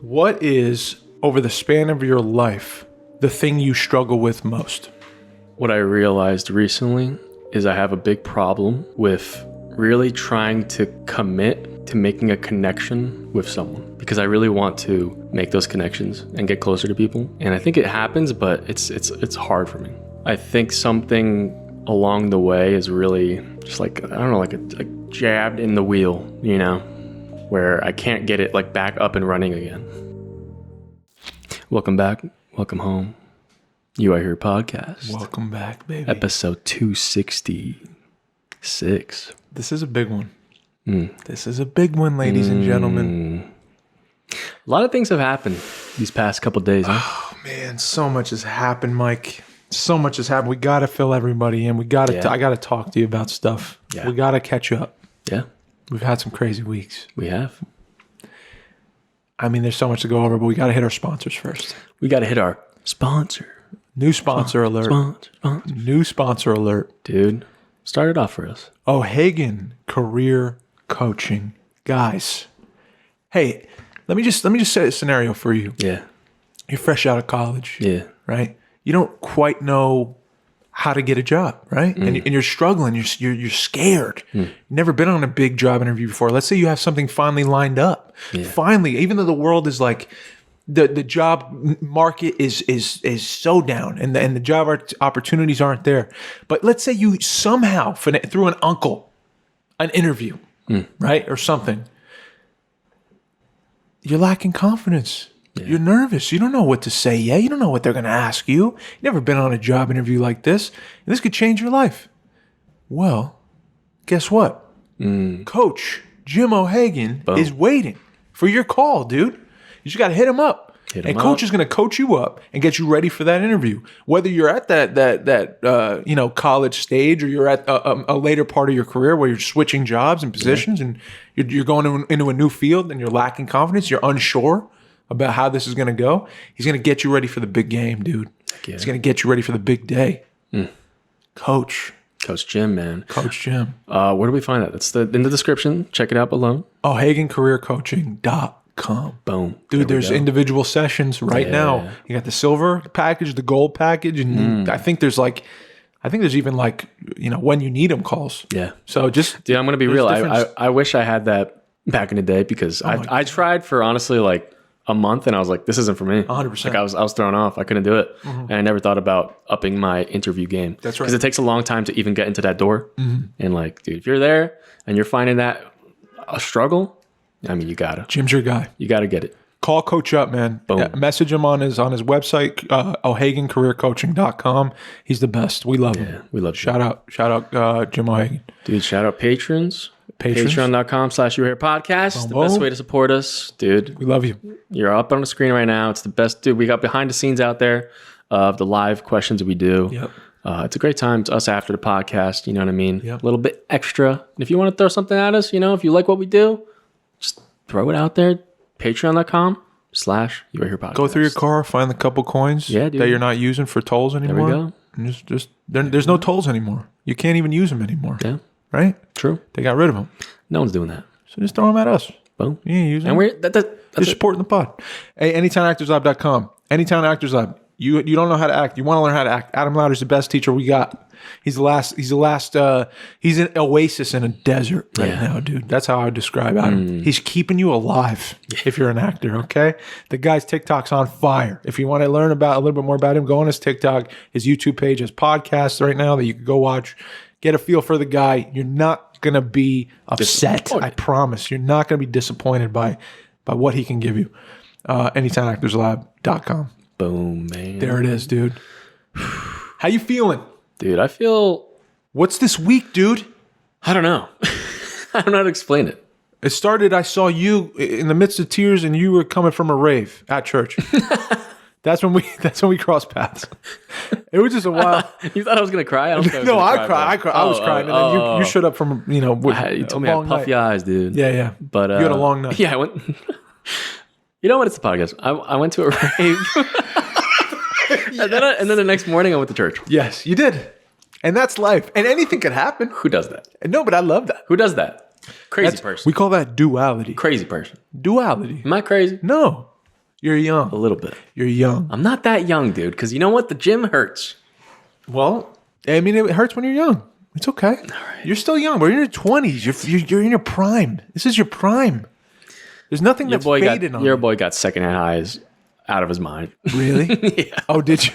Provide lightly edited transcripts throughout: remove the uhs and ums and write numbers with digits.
What is, over the span of your life, the thing you struggle with most? What I realized recently is I have a big problem with really trying to commit to making a connection with someone, because I really want to make those connections and get closer to people. And I think it happens, but it's hard for me. I think something along the way is really just like, I don't know, like a jabbed in the wheel, you know, where I can't get it like back up and running again. Welcome back. Welcome home. You Are Here podcast. Welcome back, baby. Episode 266. This is a big one. This is a big one, ladies and gentlemen. A lot of things have happened these past couple days, huh? Oh, man, so much has happened, Mike. So much has happened. We got to fill everybody in. I got to talk to you about stuff. Yeah. We got to catch up. Yeah. We've had some crazy weeks. We have. I mean, there's so much to go over, but we got to hit our sponsors first. We got to hit our sponsor. New sponsor alert. Sponsor. New sponsor alert. Dude, start it off for us. O'Hagan Career Coaching. Guys, hey, let me just set a scenario for you. Yeah. You're fresh out of college. Yeah. Right? You don't quite know how to get a job, right? And you're struggling. You're scared. You've never been on a big job interview before. Let's say you have something finally lined up. Yeah. Finally, even though the world is like, the job market is so down and the job opportunities aren't there. But let's say you somehow, through an uncle, an interview, right? Or something. You're lacking confidence. Yeah. You're nervous. You don't know what to say yet. You don't know what they're going to ask you. You've never been on a job interview like this. And this could change your life. Well, guess what? Coach Jim O'Hagan is waiting for your call, dude. You just got to hit him up. Coach is going to coach you up and get you ready for that interview. Whether you're at that college stage or you're at a later part of your career where you're switching jobs and positions and you're going into a new field and you're lacking confidence, you're unsure about how this is going to go, he's going to get you ready for the big game, dude. Yeah. He's going to get you ready for the big day. Coach Jim, man. Coach Jim. Where do we find that? It's in the description. Check it out below. O'HaganCareerCoaching.com. Boom. Dude, there's individual sessions right now. You got the silver package, the gold package, and I think there's even when you need them calls. Yeah. So just dude, I'm gonna be real. I wish I had that back in the day because I tried for honestly like a month and I was like, this isn't for me. 100%. Like I was thrown off. I couldn't do it, and I never thought about upping my interview game. That's right. Because it takes a long time to even get into that door. And like, dude, if you're there and you're finding that a struggle, I mean, you gotta. Jim's your guy. You gotta get it. Call Coach up, man. Boom. Message him on his website, O'HaganCareerCoaching.com. He's the best. We love him. Yeah, we love Shout out Jim O'Hagan. Dude, shout out patrons. Patreon.com/YouAreHerePodcast. The best way to support us, dude. We love you. You're up on the screen right now. It's the best, dude. We got behind the scenes out there of the live questions we do. Yep. It's a great time. It's us after the podcast. You know what I mean? Yep. A little bit extra. And if you want to throw something at us, if you like what we do, just throw it out there. Patreon.com/YouAreHerePodcast. Go through your car, find the couple coins that you're not using for tolls anymore. There we go. And there's no tolls anymore. You can't even use them anymore. Yeah. Right? True. They got rid of them. No one's doing that. So just throw them at us. Boom. You ain't using and them. You're supporting the pod. Hey, AnytimeActorsLab.com. Anytime Actors Lab. You don't know how to act. You want to learn how to act. Adam Louder's the best teacher we got. He's an oasis in a desert right now, dude. That's how I would describe Adam. He's keeping you alive if you're an actor, okay? The guy's TikTok's on fire. If you want to learn about a little bit more about him, go on his TikTok, his YouTube page, his podcasts right now that you can go watch. Get a feel for the guy. You're not going to be upset. I promise. You're not going to be disappointed by what he can give you. AnytimeActorsLab.com. Boom, man. There it is, dude. How you feeling? Dude, I feel... What's this week, dude? I don't know. I don't know how to explain it. It started, I saw you in the midst of tears and you were coming from a rave at church. That's when we crossed paths. It was just a while. You thought I was going to cry? I don't think I cried. I was crying. And then you showed up from, you told me I had puffy eyes, dude. Yeah. But you had a long night. Yeah, I went... You know what? It's a podcast. I went to a rave. And then the next morning I went to church. Yes, you did. And that's life. And anything could happen. Who does that? No, but I love that. Who does that? Crazy person. We call that duality. Crazy person. Duality. Am I crazy? No. You're young. A little bit. You're young. I'm not that young, dude, because you know what? The gym hurts. Well, I mean, it hurts when you're young. It's okay. All right. You're still young. We're in your 20s. You're in your prime. This is your prime. There's nothing that's faded on your you. boy got secondhand highs out of his mind. Really? Yeah. Oh, did you?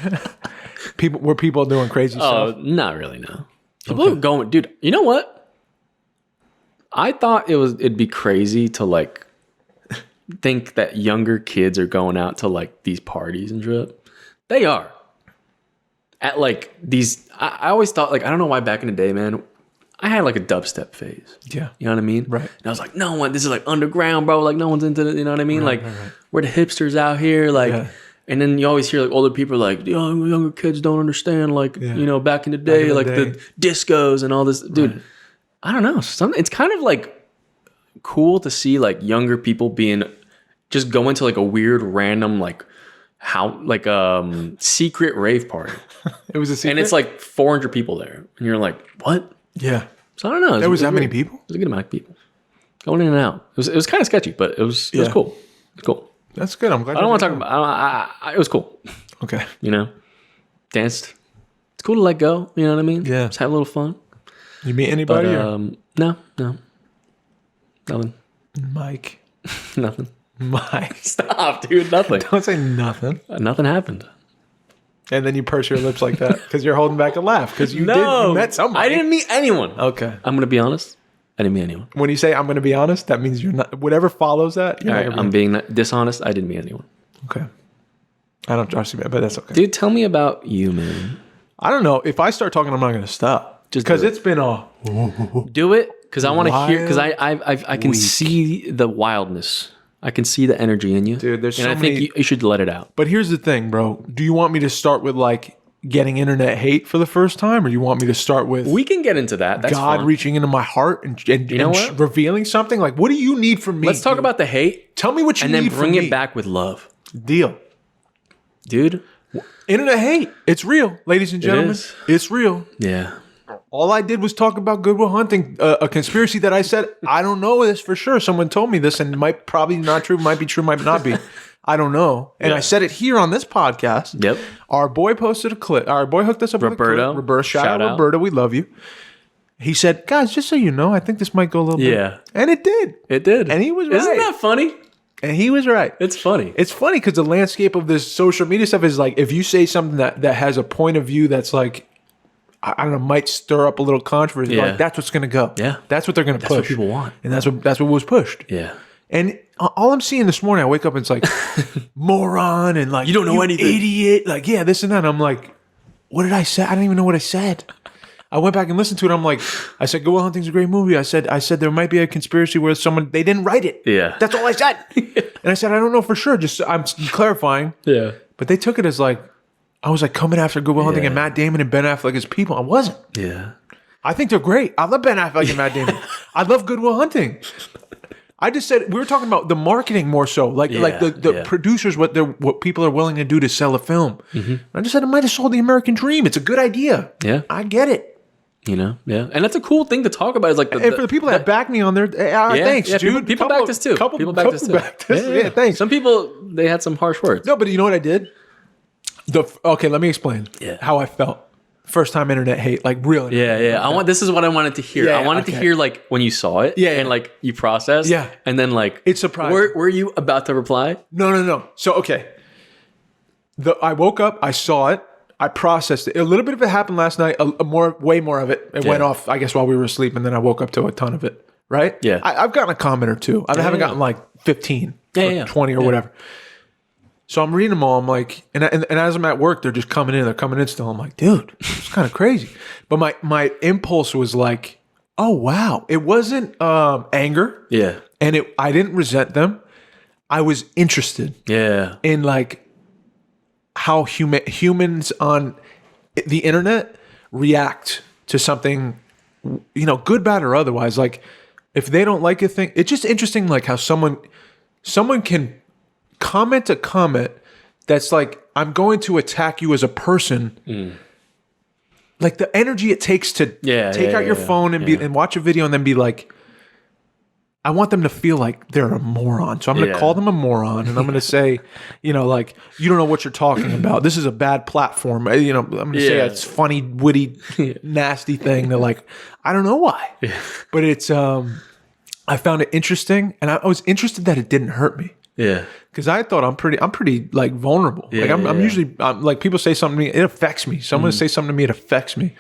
Were people doing crazy stuff? Oh, not really, no. People are going, dude, you know what? I thought it'd be crazy to like think that younger kids are going out to like these parties and shit. They are. At like these, I always thought like, I don't know why back in the day, man, I had like a dubstep phase. Yeah. You know what I mean? Right. And I was like, no one, this is like underground, bro. Like no one's into it. You know what I mean? Right, like we're the hipsters out here. Like, and then you always hear like older people like, younger kids don't understand. Like, you know, back in the day, the discos and all this. Dude, I don't know. It's kind of like cool to see like younger people just go into like a weird random secret rave party. It was a secret? And it's like 400 people there. And you're like, what? Yeah. So I don't know. There was that many people? It was a good amount of people. Going in and out. It was kind of sketchy, but it was cool. It was cool. That's good. I'm glad. I don't want to talk about it was cool. Okay. You know? Danced. It's cool to let go. You know what I mean? Yeah. Just have a little fun. You meet anybody? No. Nothing. Mike. Nothing. Mike. Stop, dude. Nothing. Don't say nothing. Nothing happened. And then you purse your lips like that because you're holding back a laugh because you met somebody. I didn't meet anyone. Okay. I'm going to be honest. I didn't meet anyone. When you say I'm going to be honest, that means you're not. Whatever follows that, you're All not right, I'm being dishonest. I didn't meet anyone. Okay. I don't trust you, but that's okay. Dude, tell me about you, man. I don't know. If I start talking, I'm not going to stop. Just because it's been a. Do it because I want to hear. Because I can see the wildness. I can see the energy in you, dude. There's and I think you should let it out. But here's the thing, bro. Do you want me to start with like getting internet hate for the first time, or you want me to start with? We can get into that. That's God fun. reaching into my heart and you know what? Revealing something. Like, what do you need from me? Let's talk about the hate. Tell me what you need from me. And then bring it back with love. Deal, dude. Internet hate. It's real, ladies and gentlemen. It's real. Yeah. All I did was talk about Good Will Hunting, a conspiracy that I said, I don't know this for sure. Someone told me this and it might probably not true, might be true, might not be. I don't know. And I said it here on this podcast. Yep. Our boy posted a clip. Our boy hooked us up with a clip. Roberto. Shout out, Roberto. We love you. He said, guys, just so you know, I think this might go a little bit. And it did. It did. And he was right. Isn't that funny? And he was right. It's funny. It's funny because the landscape of this social media stuff is like, if you say something that has a point of view that's like, I don't know, might stir up a little controversy. Yeah. Like, that's what's going to go. Yeah. That's what they're going to push. That's what people want. And that's what was pushed. Yeah. And all I'm seeing this morning, I wake up and it's like, moron and like, you don't know anything. Idiot. Like, yeah, this and that. And I'm like, what did I say? I don't even know what I said. I went back and listened to it. I'm like, I said, Good Will Hunting's a great movie. I said there might be a conspiracy where they didn't write it. Yeah. That's all I said. And I said, I don't know for sure. Just I'm clarifying. Yeah. But they took it as like, I was like coming after Good Will Hunting and Matt Damon and Ben Affleck as people. I wasn't. Yeah. I think they're great. I love Ben Affleck and Matt Damon. I love Good Will Hunting. I just said we were talking about the marketing more so, like the producers, what people are willing to do to sell a film. Mm-hmm. I just said it might have sold the American dream. It's a good idea. Yeah, I get it. You know, yeah, and that's a cool thing to talk about. Is like, and for the people that back me on there, thanks, dude. People backed us too. People backed us too. Yeah, thanks. Some people they had some harsh words. No, but you know what I did? Okay, let me explain how I felt. First time internet hate, like real. Yeah. This is what I wanted to hear. Yeah, I wanted to hear like when you saw it. And like you processed. Yeah. And then like it's surprising. Were you about to reply? No. So okay. I woke up, I saw it, I processed it. A little bit of it happened last night. Way more of it. It went off, I guess, while we were asleep, and then I woke up to a ton of it. Right? Yeah. I've gotten a comment or two. I haven't gotten like 15 or 20 or whatever. So I'm reading them all. I'm like, and as I'm at work, they're just coming in. They're coming in still. I'm like, dude, it's kind of crazy. But my impulse was like, oh wow, it wasn't anger. Yeah. And I didn't resent them. I was interested. Yeah. In like how humans on the internet react to something, good, bad, or otherwise. Like if they don't like a thing, it's just interesting. Like how someone can comment a comment that's like, I'm going to attack you as a person. Like the energy it takes to take out your phone and watch a video and then be like, I want them to feel like they're a moron. So I'm going to call them a moron, and I'm going to say, you know, like, you don't know what you're talking about. This is a bad platform. You know, I'm going to say it's funny, witty, nasty thing that, like, I don't know why, but it's, I found it interesting, and I was interested that it didn't hurt me. Yeah. Because I thought I'm pretty like vulnerable. Yeah, like I'm usually like, people say something to me, it affects me. Someone say something to me, it affects me.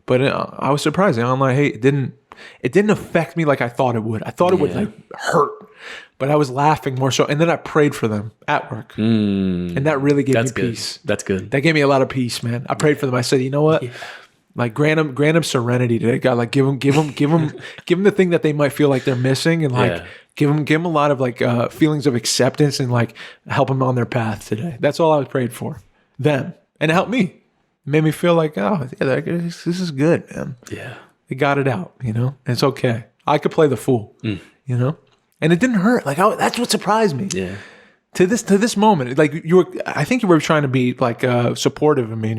But I was surprised. I'm like, hey, it didn't affect me like I thought it would. I thought it would like hurt, but I was laughing more so. And then I prayed for them at work, and that really gave me peace. That's good. That gave me a lot of peace, man. I prayed for them. I said, you know what? Like grant them serenity today, God. Like give them the thing that they might feel like they're missing, and like give them a lot of like feelings of acceptance, and like help them on their path today. That's all I was prayed for them, and it helped me. It made me feel like, oh yeah, this is good, man. Yeah, they got it out, you know. And it's okay. I could play the fool, you know, and it didn't hurt. Like that's what surprised me. Yeah. To this moment, like I think you were trying to be like supportive of me, and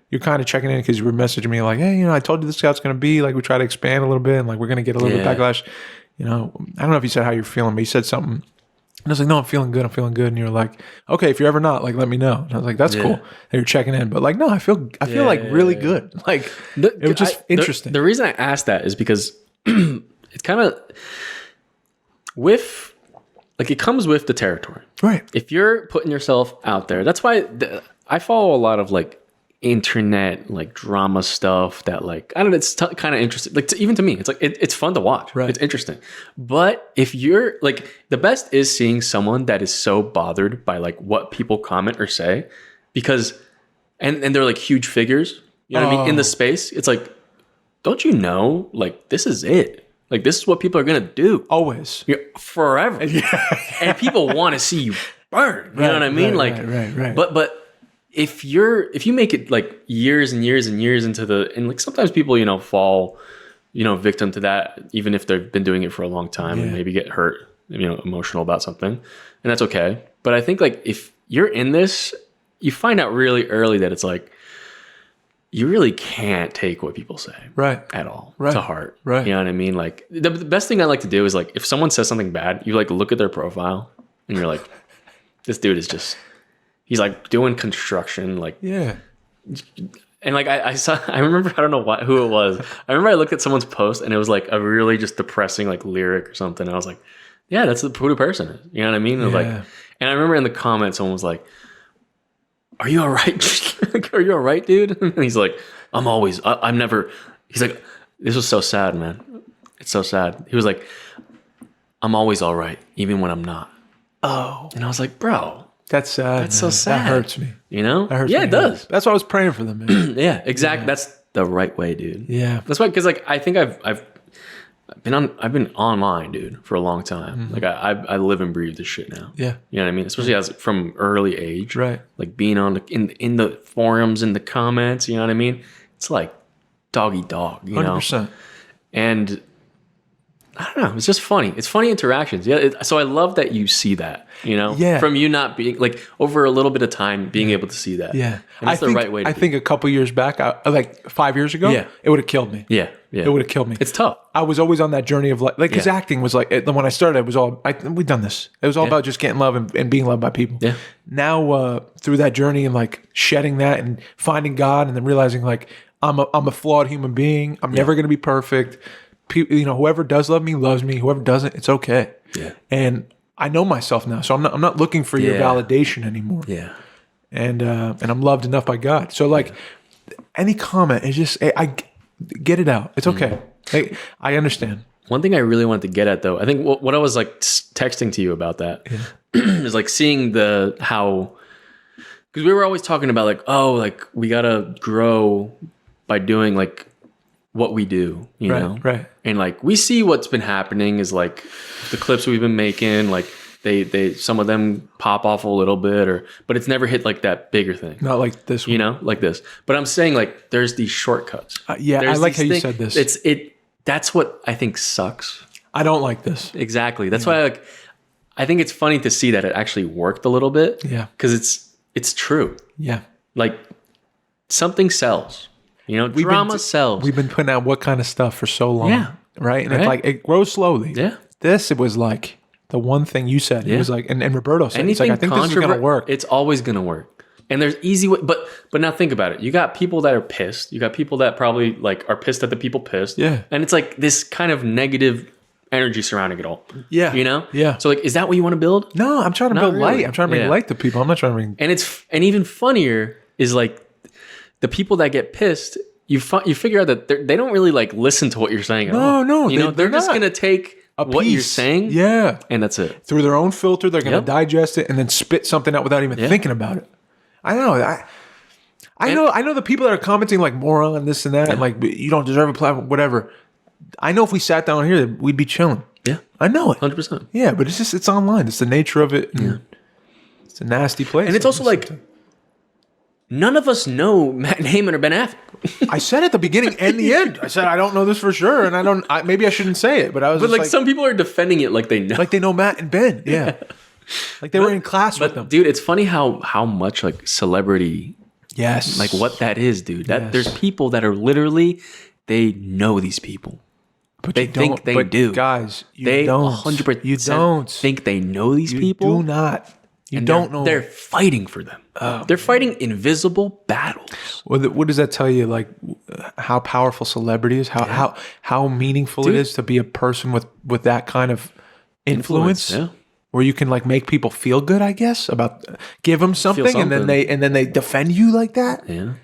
you're kind of checking in because you were messaging me like, hey, you know, I told you this is how it's going to be. Like, we try to expand a little bit, and like, we're going to get a little bit backlash. You know, I don't know if you said how you're feeling, but you said something. And I was like, no, I'm feeling good. And you're like, okay, if you're ever not, like, let me know. And I was like, that's cool that you're checking in. But like, no, I feel like really good. Like, it was just interesting. The reason I asked that is because it's kind of like, it comes with the territory. Right. If you're putting yourself out there, that's why I follow a lot of like internet like drama stuff that, like, I don't know, it's kind of interesting. Like, even to me, it's like it's fun to watch. Right. It's interesting. But if you're like, the best is seeing someone that is so bothered by like what people comment or say, because and they're like huge figures. You know what I mean? In the space, it's like, don't you know? Like, this is it. Like, this is what people are gonna do always, forever. And people want to see you burn. You know what I mean? Right. But if you make it like years and years and years into and like, sometimes people, you know, fall, you know, victim to that, even if they've been doing it for a long time and maybe get hurt, you know, emotional about something, and that's okay. But I think like, if you're in this, you find out really early that it's like, you really can't take what people say at all to heart. Right. You know what I mean? Like, the best thing I like to do is like, if someone says something bad, you like look at their profile and you're like, this dude is just, he's like doing construction, like, and like I remember, I don't know who it was. I remember I looked at someone's post and it was like a really just depressing like lyric or something. And I was like, yeah, that's who the person is. You know what I mean? Like, and I remember in the comments, someone was like, are you all right? Are you all right, dude? And he's like, I'm never, he's like, this was so sad, man. It's so sad. He was like, I'm always all right, even when I'm not. Oh. And I was like, bro. That's sad. That's so sad. That hurts me. You know? That hurts me. It does. That's why I was praying for them, man. Yeah, exactly. Yeah. That's the right way, dude. Yeah. That's why, because like, I think I've been online, dude, for a long time. Like, I live and breathe this shit now. Yeah. You know what I mean? Especially as from early age. Right. Like, being on in the forums, in the comments, you know what I mean? It's like doggy dog, you 100%. Know? And I don't know. It's just funny. It's funny interactions. Yeah. So I love that you see that, you know, from you not being like, over a little bit of time, being able to see that. Yeah. And that's the right way to I think a couple years back, like 5 years ago, it would have killed me. Yeah. It would have killed me. It's tough. I was always on that journey of like, because acting was like, when I started, it was all, we've done this. It was all about just getting love and being loved by people. Yeah. Now, through that journey and like shedding that and finding God, and then realizing like, I'm a flawed human being. I'm never going to be perfect. People, you know, whoever does love me loves me. Whoever doesn't, it's okay. Yeah. And I know myself now, so I'm not looking for your validation anymore. Yeah. And I'm loved enough by God. So like, any comment is just, I get it out. It's okay. I understand. One thing I really wanted to get at, though, I think what I was like texting to you about that is like seeing how, because we were always talking about like, oh, like we gotta grow by doing like what we do, you know? Right. And like, we see what's been happening is like the clips we've been making, like they some of them pop off a little bit, but it's never hit like that bigger thing. Not like this one. You know, like this. But I'm saying like, there's these shortcuts. I like how you said this. That's what I think sucks. I don't like this. Exactly. That's why I think it's funny to see that it actually worked a little bit. Yeah. Because it's true. Yeah. Like, something sells. You know, drama sells. We've been putting out what kind of stuff for so long. Yeah. Right? And it's like, it grows slowly. Yeah. This, it was like the one thing you said. It was like, and Roberto said, it's like, I think this is going to work. It's always going to work. And there's easy way, but now think about it. You got people that are pissed. You got people that probably like are pissed at the people pissed. Yeah. And it's like this kind of negative energy surrounding it all. Yeah. You know? Yeah. So like, is that what you want to build? No, I'm trying to build light. I'm trying to bring light to people. I'm not trying to bring. And even funnier is like the people that get pissed. You figure out that they don't really like listen to what you're saying at all. No, you know, they're just gonna take what you're saying, and that's it. Through their own filter, they're gonna digest it and then spit something out without even thinking about it. I know. I know the people that are commenting like moron, this and that, and like you don't deserve a platform, whatever. I know if we sat down here, we'd be chilling. Yeah, I know it, 100%. Yeah, but it's online. It's the nature of it. It's a nasty place, and it's also like. None of us know Matt Damon or Ben Affleck. I said at the beginning and the end. I said I don't know this for sure, and maybe I shouldn't say it, but I was. But like some people are defending it like they know Matt and Ben. Yeah, like they were in class with them. Dude, it's funny how much like celebrity. Yes. Like what that is, dude. That there's people that are literally they know these people. But they think they do. Guys, they don't. 100% you don't think they know these people. Do not. You don't know. They're fighting for them. They're fighting invisible battles. What does that tell you? Like how powerful celebrity is? How meaningful it is to be a person with that kind of influence? Where you can like make people feel good, I guess, about give them something. and then they defend you like that. Yeah.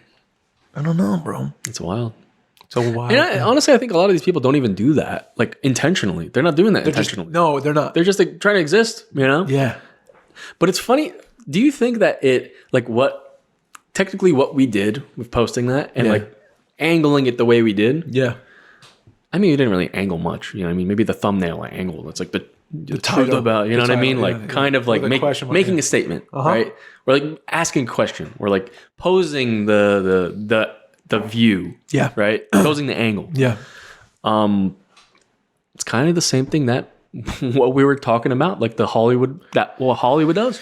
I don't know, bro. It's wild. It's a wild. And honestly, I think a lot of these people don't even do that like intentionally. They're not doing that intentionally. No, they're not. They're just like, trying to exist, you know? Yeah. But it's funny. Do you think that technically what we did with posting that and like angling it the way we did? Yeah. I mean, we didn't really angle much. You know what I mean? Maybe the thumbnail I angled. It's like the truth about, you know what I mean? Like kind of like making a statement, right? We're like asking a question. We're like posing the view. Yeah. Right? Posing the angle. Yeah. It's kind of the same thing that what we were talking about, like Hollywood does.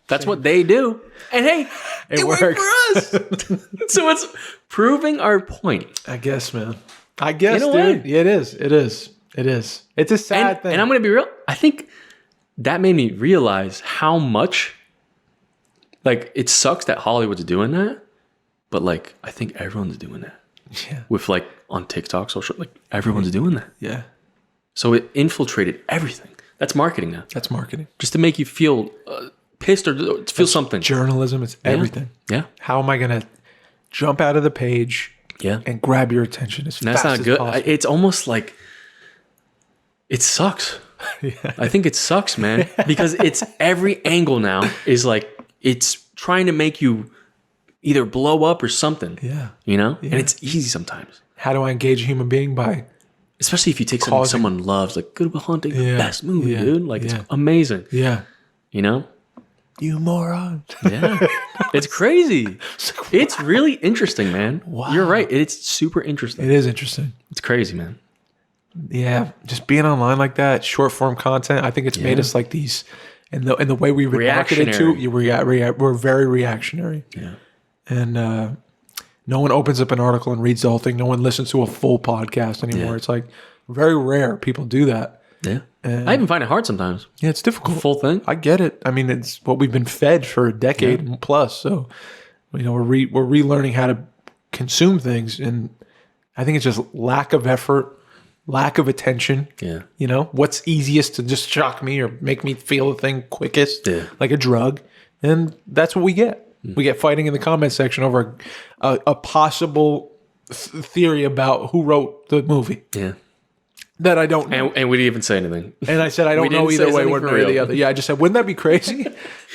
That's what they do. And hey, it worked for us. So it's proving our point. I guess, man. I guess, dude. Yeah, it is. It is. It is. It's a sad thing. And I'm going to be real. I think that made me realize how much, like, it sucks that Hollywood's doing that. But, like, I think everyone's doing that. Yeah. With, like, on TikTok, social, like, everyone's doing that. Yeah. So it infiltrated everything. That's marketing now. That's marketing. Just to make you feel pissed or feel something. Journalism, it's everything. Yeah. How am I going to jump out of the page and grab your attention as fast as possible? That's not good. It's almost like it sucks. I think it sucks, man. Because it's every angle now is like it's trying to make you either blow up or something. Yeah. You know? Yeah. And it's easy sometimes. How do I engage a human being? By especially if you take something someone loves, like Good Will Hunting, the best movie, dude. Like it's amazing. Yeah. You know? You moron. Yeah. It's crazy. It's really interesting, man. Wow. You're right. It's super interesting. It is interesting. It's crazy, man. Yeah. Just being online like that, short form content, I think it's made us like these. And the way we reacted to we're very reactionary. Yeah. And no one opens up an article and reads the whole thing. No one listens to a full podcast anymore. Yeah. It's like very rare people do that. Yeah. And I even find it hard sometimes. Yeah, it's difficult. Full thing. I get it. I mean, it's what we've been fed for a decade plus. So, you know, we're relearning how to consume things. And I think it's just lack of effort, lack of attention. Yeah. You know, what's easiest to just shock me or make me feel the thing quickest, like a drug. And that's what we get. We get fighting in the comment section over a possible theory about who wrote the movie. Yeah. That I don't know. And we didn't even say anything. And I said, I don't know either way, one way or the other. Yeah, I just said, wouldn't that be crazy?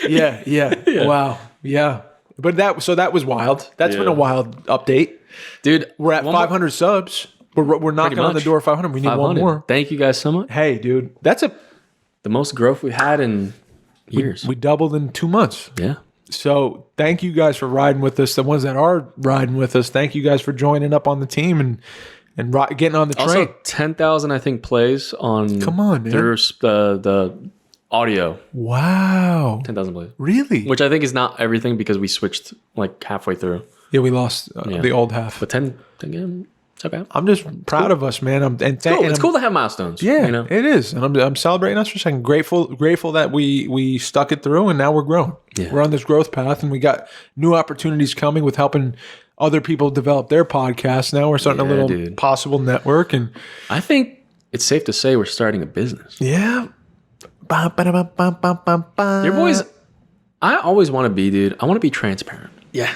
Yeah. Wow. Yeah. But that was wild. That's been a wild update. Dude. We're at 500 subs. We're knocking on the door of 500. We need 500. One more. Thank you guys so much. Hey, dude. That's the most growth we had in years. We doubled in 2 months. Yeah. So thank you guys for riding with us. The ones that are riding with us, thank you guys for joining up on the team and getting on the train. Also, 10,000 I think plays on. Come on, man. There's the audio. Wow. 10,000 plays. Really? Which I think is not everything because we switched like halfway through. Yeah, we lost the old half. But 10 again. It's okay. I'm just proud of us, man. It's cool to have milestones. Yeah, you know? it is, and I'm celebrating us for a second. Grateful that we stuck it through, and now we're growing. Yeah. We're on this growth path, and we got new opportunities coming with helping other people develop their podcasts. Now we're starting a little possible network, and I think it's safe to say we're starting a business. Yeah. Your boys, I always want to be, dude. I want to be transparent. Yeah.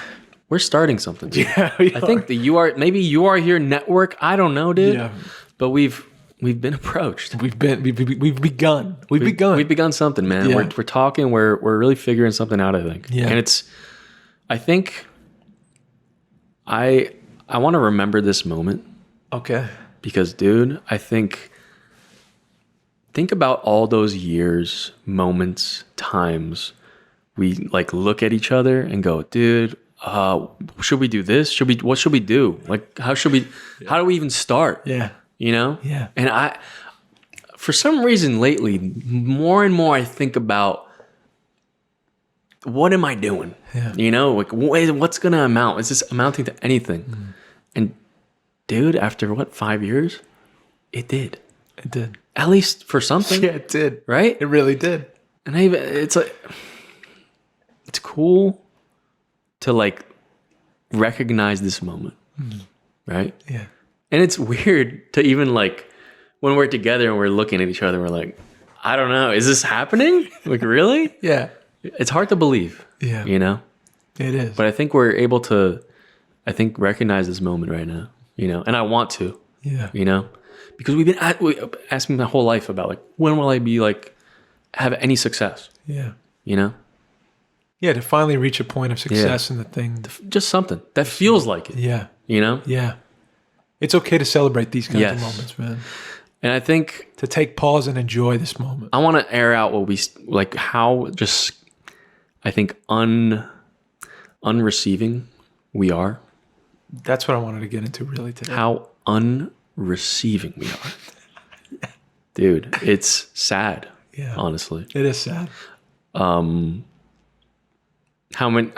We're starting something. Dude. Yeah. I think the You Are Here network. I don't know, dude. Yeah. But we've been approached. We've begun. We've begun something, man. Yeah. We're talking. We're really figuring something out, I think. Yeah. And I think I want to remember this moment. Okay. Because, dude, I think about all those years, moments, times we like look at each other and go, dude, should we do this? What should we do? Like, how do we even start? Yeah. You know? Yeah. And for some reason lately, more and more I think about, what am I doing? Yeah. You know, like what's going to amount? Is this amounting to anything? And dude, after 5 years, it did. It did. At least for something. Yeah, it did. Right? It really did. And it's like, it's cool to like recognize this moment. Right? Yeah. And it's weird to even like, when we're together and we're looking at each other, we're like, I don't know, is this happening? Like, really? Yeah. It's hard to believe. Yeah. You know? It is. But I think we're able to, recognize this moment right now, you know? And I want to. Yeah. You know? Because we've been asking my whole life about like, when will I be like, have any success? Yeah. You know? Yeah, to finally reach a point of success in the thing. Just something that feels like it. Yeah. You know? Yeah. It's okay to celebrate these kinds of moments, man. And I think to take pause and enjoy this moment. I want to air out what we like, how just, I think, unreceiving we are. That's what I wanted to get into really today. How unreceiving we are. Dude, it's sad. Yeah. Honestly. It is sad. How many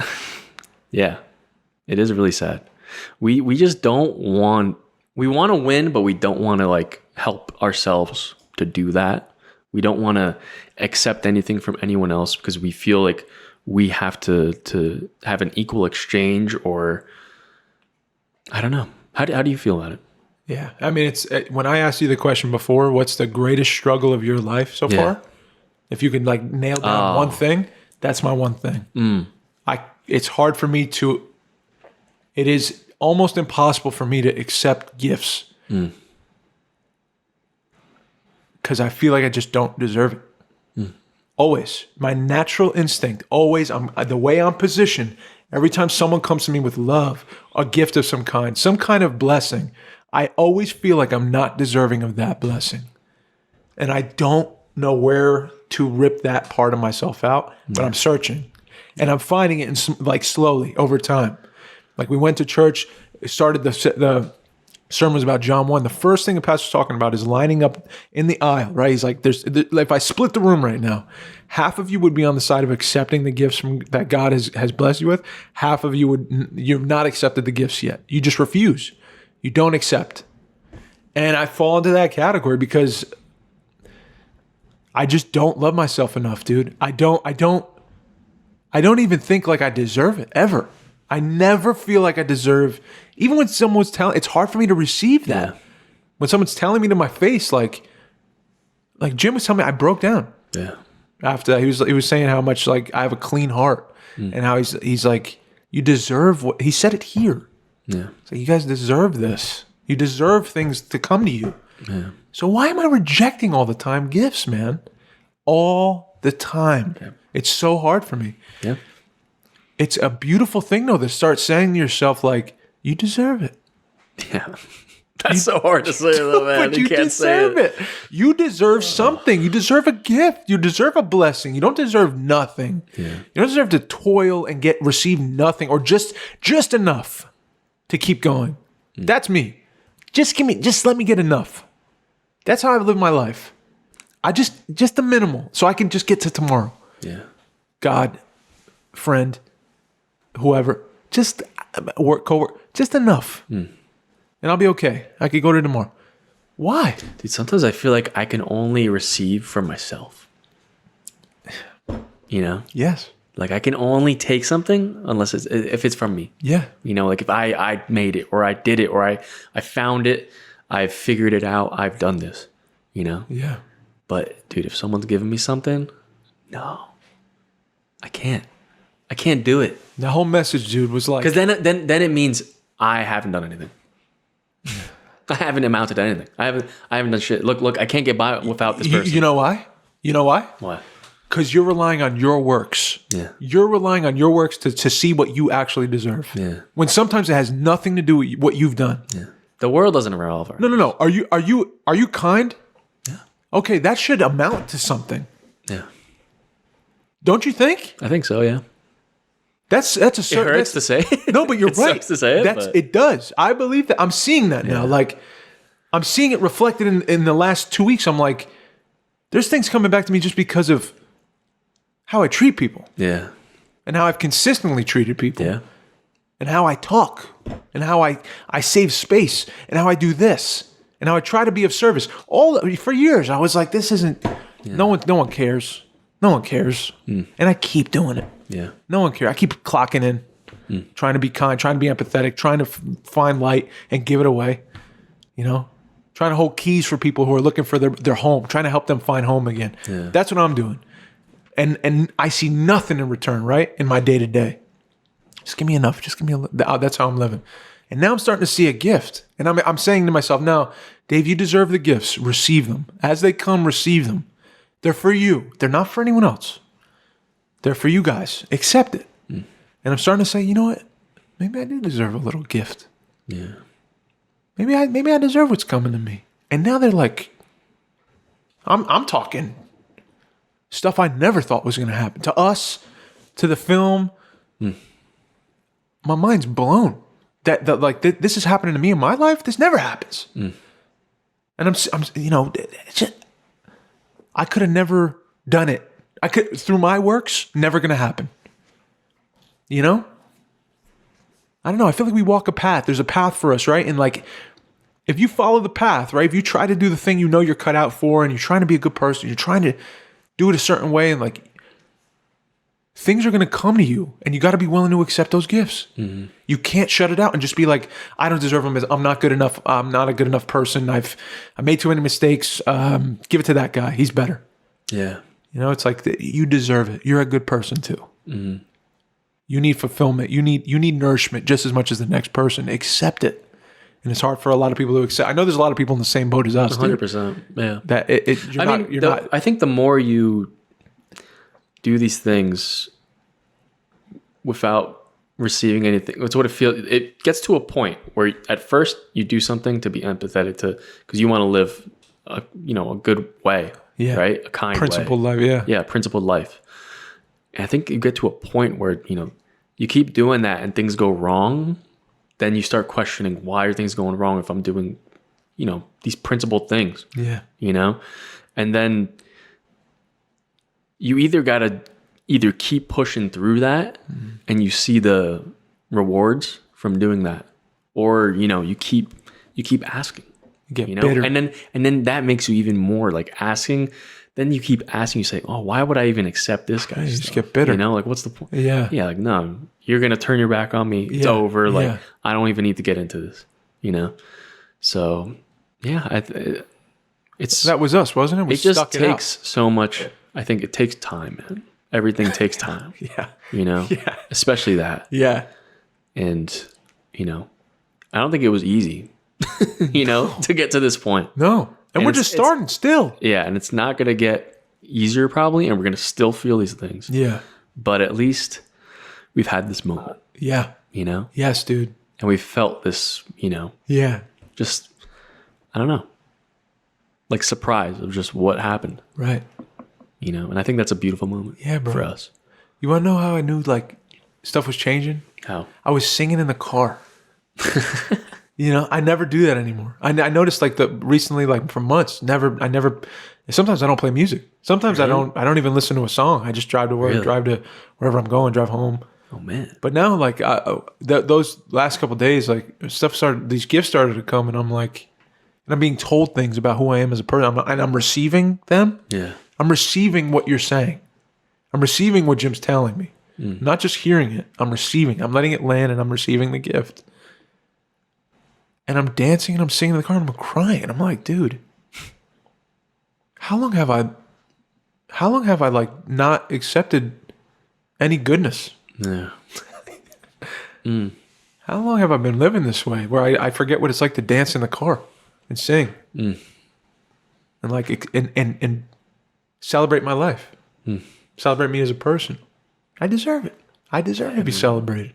yeah. It is really sad. We just don't want, we want to win, but we don't want to like help ourselves to do that. We don't want to accept anything from anyone else because we feel like we have to have an equal exchange, or I don't know. How do you feel about it? Yeah. I mean, it's when I asked you the question before, what's the greatest struggle of your life so far? If you could like nail down one thing, that's my one thing. It's hard for me to, it is almost impossible for me to accept gifts. Because I feel like I just don't deserve it. Always. My natural instinct, always, the way I'm positioned, every time someone comes to me with love, a gift of some kind of blessing, I always feel like I'm not deserving of that blessing. And I don't know where to rip that part of myself out, but I'm searching. And I'm finding it like slowly over time. Like we went to church, it started the sermon was about John 1. The first thing the pastor's talking about is lining up in the aisle, right? He's like, if I split the room right now, half of you would be on the side of accepting the gifts that God has blessed you with. Half of you you've not accepted the gifts yet. You just refuse. You don't accept. And I fall into that category because I just don't love myself enough, dude. I don't even think like I deserve it ever. I never feel like I deserve, even when someone's telling, it's hard for me to receive that. Yeah. When someone's telling me to my face, like Jim was telling me, I broke down. Yeah. After that, he was saying how much like I have a clean heart, and how he's like, you deserve what he said it here. Yeah. So you guys deserve this. You deserve things to come to you. Yeah. So why am I rejecting all the time gifts, man? All the time. Yeah. It's so hard for me. Yeah. It's a beautiful thing, though, to start saying to yourself, like, you deserve it. Yeah. That's so hard to say, though, man. But you can't deserve it. You deserve something. You deserve a gift. You deserve a blessing. You don't deserve nothing. Yeah. You don't deserve to toil and receive nothing, or just enough to keep going. That's me. Just let me get enough. That's how I live my life. I just the minimal, so I can just get to tomorrow. Yeah. God, friend, whoever, just work, co-work, just enough. and I'll be okay. I could go to tomorrow. Why? Dude, sometimes I feel like I can only receive from myself. You know? Yes. Like I can only take something if it's from me. Yeah. You know, like if I made it or I did it or I found it, I've figured it out, I've done this, you know? Yeah. But dude, if someone's giving me something, no, I can't do it. The whole message, dude, was like, Because then it means I haven't done anything. I haven't amounted to anything. I haven't done shit. Look, I can't get by without this person. You know why? You know why? Why? Because you're relying on your works. Yeah. You're relying on your works to see what you actually deserve. Yeah. When sometimes it has nothing to do with what you've done. Yeah. The world doesn't revolve around. No. Are you kind? Yeah. Okay, that should amount to something. Yeah. Don't you think? I think so, yeah. That's a certain. It hurts to say. No, but you're It right. sucks to say it, but- It does. I believe that. I'm seeing that now. Like, I'm seeing it reflected in the last 2 weeks. I'm like, there's things coming back to me just because of how I treat people Yeah. and how I've consistently treated people. Yeah. And how I talk and how I save space and how I do this and how I try to be of service. For years, I was like, this isn't. Yeah. No one cares. No one cares. And I keep doing it. Yeah. No one cares. I keep clocking in, trying to be kind, trying to be empathetic, trying to find light and give it away. You know, trying to hold keys for people who are looking for their home, trying to help them find home again. Yeah. That's what I'm doing. And I see nothing in return, right? In my day to day. Just give me enough. Just give me that's how I'm living. And now I'm starting to see a gift. And I'm saying to myself, now, Dave, you deserve the gifts. Receive them. As they come, receive them. They're for you. They're not for anyone else. They're for you guys. Accept it. And I'm starting to say, you know what? Maybe I do deserve a little gift. Yeah. Maybe I deserve what's coming to me. And now they're like, I'm talking stuff I never thought was going to happen to us, to the film. My mind's blown. That this is happening to me in my life. This never happens. And I'm you know, I could have never done it. I could, through my works, never going to happen. You know? I don't know. I feel like we walk a path. There's a path for us, right? And like, if you follow the path, right? If you try to do the thing you know you're cut out for, and you're trying to be a good person, you're trying to do it a certain way, and like, things are going to come to you, and you got to be willing to accept those gifts. You can't shut it out and just be like, I don't deserve them. I'm not good enough. I'm not a good enough person. I made too many mistakes. Give it to that guy. He's better. Yeah. You know, it's like you deserve it. You're a good person too. You need fulfillment. You need nourishment just as much as the next person. Accept it. And it's hard for a lot of people to accept. I know there's a lot of people in the same boat as us. 100%. Yeah. That you're not. I think the more you do these things without receiving anything, it's what it feels. It gets to a point where at first you do something to be empathetic to, because you want to live a good way. Yeah. Right? A kind Principled way. life, yeah. Yeah, principled life. And I think you get to a point where, you keep doing that and things go wrong, then you start questioning, why are things going wrong if I'm doing, these principled things? Yeah. And then you either got to keep pushing through that and you see the rewards from doing that, or, you keep asking. You get bitter. And then that makes you even more like asking. Then you keep asking, you say, oh, why would I even accept this guy? You just get bitter. Like, what's the point? Yeah. Yeah, like, no, you're going to turn your back on me. It's over. Like, I don't even need to get into this, So, yeah, it's... That was us, wasn't it? We it just stuck takes so much. I think it takes time, man. Everything takes time. Yeah. Yeah. Especially that. Yeah. And, I don't think it was easy, to get to this point. No. And we're just starting still. Yeah, and it's not going to get easier probably, and we're going to still feel these things. Yeah. But at least we've had this moment. Yeah. Yes, dude. And we've felt this, Yeah. just, I don't know, like surprise of just what happened. Right. And I think that's a beautiful moment for us. You want to know how I knew like stuff was changing? How? I was singing in the car. I never do that anymore. I noticed like recently, like for months, sometimes I don't play music. Sometimes I don't even listen to a song. I just drive to work, drive to wherever I'm going, drive home. Oh man. But now, like those last couple of days, like these gifts started to come, and I'm like, and I'm being told things about who I am as a person, and I'm receiving them. Yeah. I'm receiving what you're saying. I'm receiving what Jim's telling me. Not just hearing it. I'm receiving. I'm letting it land, and I'm receiving the gift. And I'm dancing, and I'm singing in the car, and I'm crying. I'm like, dude, how long have I like not accepted any goodness? Yeah. How long have I been living this way where I forget what it's like to dance in the car and sing and like and celebrate my life, celebrate me as a person? I deserve it. I deserve to be celebrated.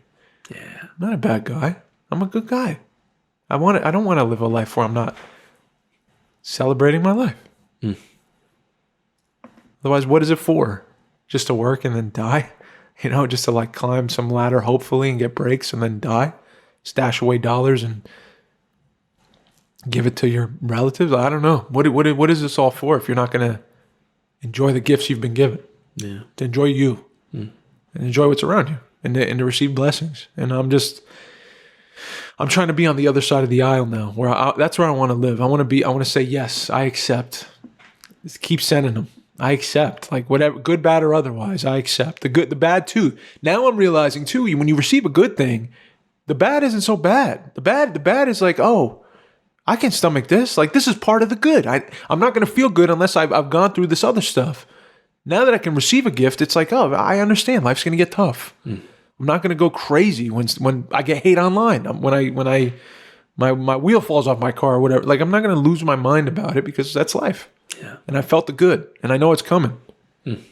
Yeah. I'm not a bad guy. I'm a good guy. I don't want to live a life where I'm not celebrating my life. Otherwise, what is it for? Just to work and then die? You know, just to like climb some ladder, hopefully, and get breaks and then die? Stash away dollars and give it to your relatives? I don't know. What is this all for if you're not going to enjoy the gifts you've been given? Yeah. To enjoy you and enjoy what's around you and to receive blessings. And I'm trying to be on the other side of the aisle now, where that's where I want to live. I want to say, yes, I accept. Just keep sending them. I accept, like whatever, good, bad, or otherwise. I accept the good, the bad too. Now I'm realizing too, when you receive a good thing, the bad isn't so bad. The bad is like, oh, I can stomach this. Like this is part of the good. I'm not going to feel good unless I've gone through this other stuff. Now that I can receive a gift, it's like, oh, I understand. Life's going to get tough. I'm not going to go crazy when I get hate online. When my wheel falls off my car or whatever. Like I'm not going to lose my mind about it because that's life. Yeah. And I felt the good, and I know it's coming. And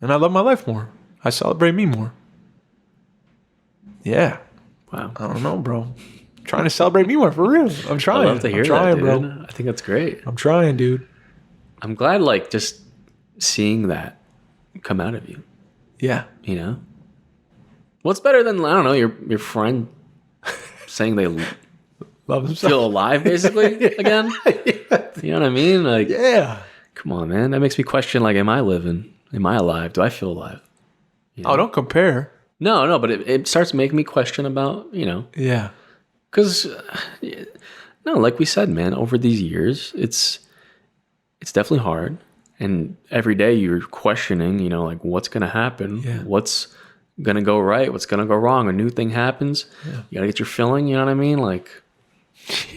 I love my life more. I celebrate me more. Yeah. Wow. I don't know, bro. I'm trying to celebrate me more, for real. I'm trying. I love to hear that, dude. bro. I think that's great. I'm trying, dude. I'm glad, like, just seeing that come out of you. Yeah. You know? What's better than, I don't know, your friend saying they Love himself. feel alive, basically, again? You know what I mean? Like, Yeah. come on, man. That makes me question, like, am I living? Am I alive? Do I feel alive? You know? Oh, don't compare. No, but it starts making me question about, you know. Yeah. Because, no, like we said, man, over these years, it's definitely hard. And every day you're questioning, you know, like what's going to happen? Yeah. What's going to go right? What's going to go wrong? A new thing happens. Yeah. You got to get your filling, you know what I mean? Like,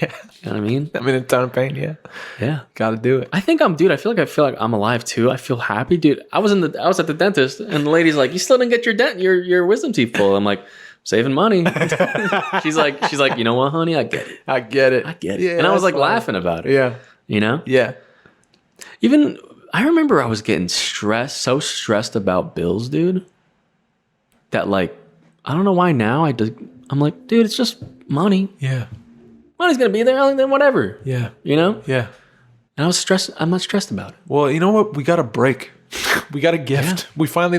Yeah. you know what I mean? I'm in a ton of pain, yeah. Yeah. Got to do it. I feel like I'm alive too. I feel happy, dude. I was at the dentist and the lady's like, you still didn't get your wisdom teeth pulled. I'm like, saving money. she's like, you know what, honey? I get it. I get it. Yeah, and I was like laughing about it. Yeah. You know? Yeah. Even I remember I was getting so stressed about bills, dude, that like, I don't know why now I'm like, dude, it's just money. Yeah. Money's going to be there, then whatever. Yeah. You know? Yeah. And I'm not stressed about it. Well, you know what? We got a break. We got a gift. Yeah. We finally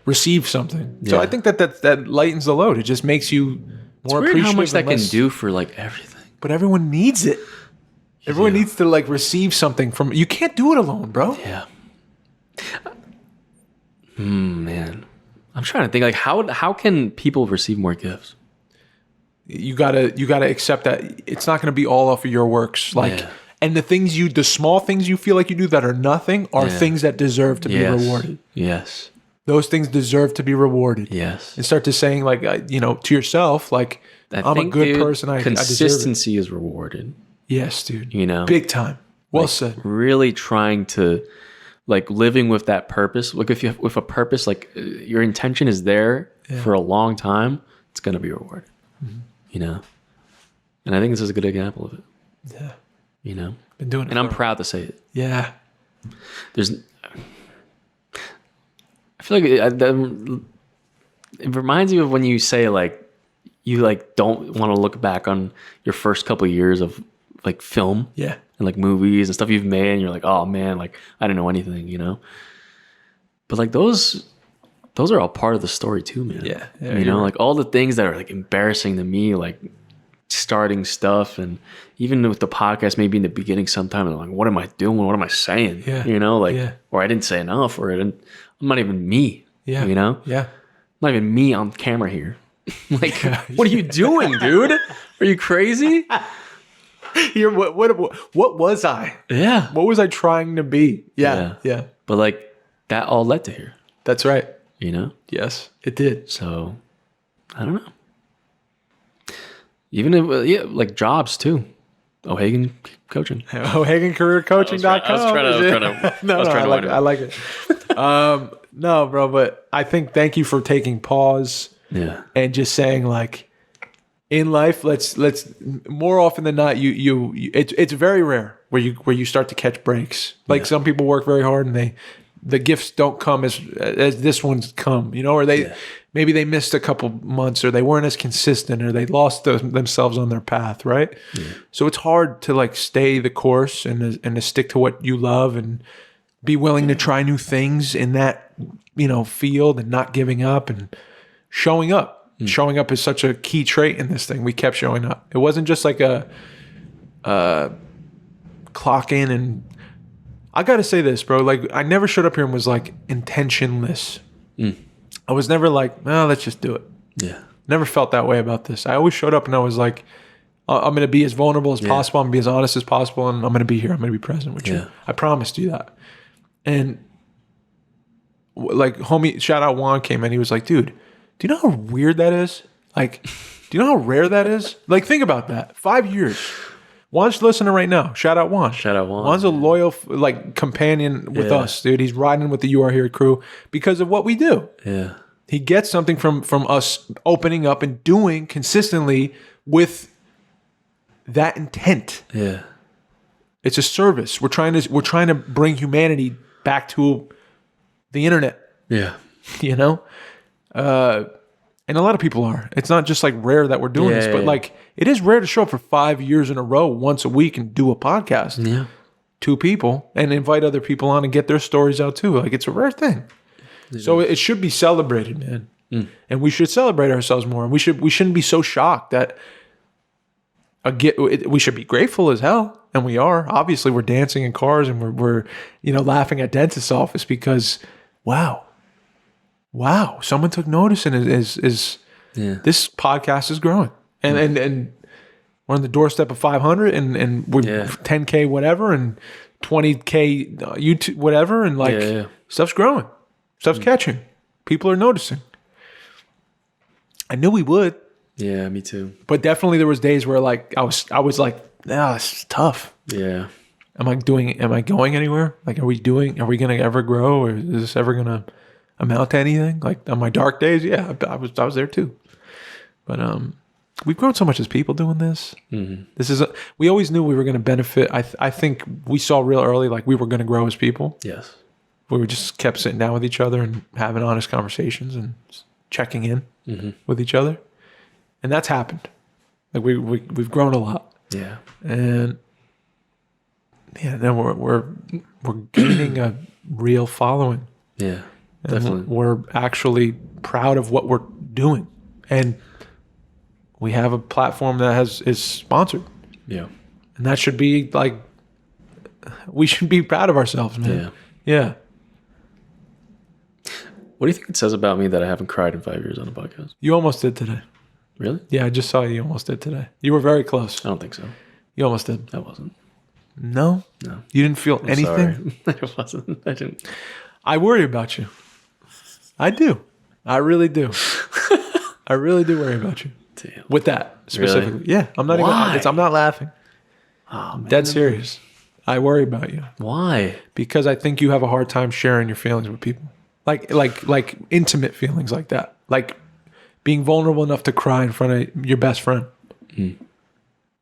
received something. So Yeah. I think that lightens the load. It just makes you more Weird appreciative. how much that and can less- do for like everything. But everyone needs it. Everyone needs to like receive something from. You can't do it alone, bro. Yeah. Man. I'm trying to think like how can people receive more gifts? You gotta accept that it's not gonna be all off of your works. Like, Yeah. and the small things you feel like you do that are nothing are Yeah. things that deserve to be rewarded. Yes. Those things deserve to be rewarded. Yes. And start to saying like, to yourself, like, I'm a good person. I deserve it. Consistency is rewarded. Yes, dude. You know? Big time. Well said. Really trying to like living with that purpose. Like if you have with a purpose, like your intention is there for a long time, it's going to be rewarded. Mm-hmm. You know? And I think this is a good example of it. Yeah. You know? Been doing it. And I'm proud to say it. Yeah. I feel like it reminds me of when you say like, you like don't want to look back on your first couple of years of like film. Yeah. And like movies and stuff you've made, and you're like, oh man, like I didn't know anything, you know. But like those are all part of the story too, man. Yeah. You know, like all the things that are like embarrassing to me, like starting stuff, and even with the podcast, maybe in the beginning, sometimes I'm like, what am I doing? What am I saying? Yeah. You know, like, or I didn't say enough, or I'm not even me. Yeah. You know? Yeah. Not even me on camera here. Like, what are you doing, dude? Are you crazy? What was I? Yeah. What was I trying to be? Yeah. But like, that all led to here, That's right. you know? Yes, it did. So, I don't know. Even if, like jobs too. O'Hagan Coaching. O'HaganCareerCoaching.com. I was trying to I like it. No, bro, but I think thank you for taking pause Yeah. and just saying like, in life, let's more often than not, it's very rare where you start to catch breaks. Like some people work very hard and the gifts don't come as this one's come, you know, or maybe they missed a couple months or they weren't as consistent or they lost themselves on their path, right? Yeah. So it's hard to like stay the course and to stick to what you love and be willing to try new things in that, you know, field and not giving up and showing up. Showing up is such a key trait in this thing. We kept showing up. It wasn't just like a clock in and I got to say this, bro. Like I never showed up here and was like intentionless. I was never like, no, let's just do it. Yeah. Never felt that way about this. I always showed up and I was like, I'm going to be as vulnerable as possible. I'm going to be as honest as possible. And I'm going to be here. I'm going to be present with you. I promised you that. And like homie, shout out Juan came in. He was like, dude, do you know how weird that is? Like, do you know how rare that is? Like, think about that. 5 years. Juan's listening right now. Shout out Juan. Juan's a loyal, like, companion with us, dude. He's riding with the You Are Here crew because of what we do. Yeah. He gets something from us opening up and doing consistently with that intent. Yeah. It's a service. We're trying to bring humanity back to the internet. Yeah. You know? And a lot of people are. It's not just like rare that we're doing this, but like it is rare to show up for 5 years in a row, once a week, and do a podcast. Yeah. 2 people and invite other people on and get their stories out too. Like it's a rare thing. So it should be celebrated, man. And we should celebrate ourselves more. And we shouldn't be so shocked that we should be grateful as hell. And we are. Obviously we're dancing in cars and we're you know, laughing at dentist's office because wow, someone took notice and this podcast is growing. And we're on the doorstep of 500 and we're 10K whatever and 20K YouTube whatever and like stuff's growing. Stuff's catching. People are noticing. I knew we would. Yeah, me too. But definitely there was days where like I was like, nah, this is tough. Yeah. Am I going anywhere? Like are we gonna ever grow or is this ever gonna amount to anything? Like on my dark days, yeah, I was there too. But we've grown so much as people doing this. Mm-hmm. We always knew we were going to benefit. I think we saw real early like we were going to grow as people. Yes, we were just kept sitting down with each other and having honest conversations and checking in with each other, and that's happened. Like we've grown a lot. Yeah, and then we're gaining a real following. Yeah. Definitely. We're actually proud of what we're doing. And we have a platform that is sponsored. Yeah. And that should be like, we should be proud of ourselves, man. Yeah. What do you think it says about me that I haven't cried in 5 years on a podcast? You almost did today. Really? Yeah, I just saw you almost did today. You were very close. I don't think so. You almost did. I wasn't. No? No. You didn't feel anything? Sorry. I wasn't. I didn't. I worry about you. I do. I really do. I really do worry about you. Damn. With that specifically. Really? Yeah. I'm not I'm not laughing. Oh, I'm dead serious. I worry about you. Why? Because I think you have a hard time sharing your feelings with people. Like intimate feelings like that. Like being vulnerable enough to cry in front of your best friend. You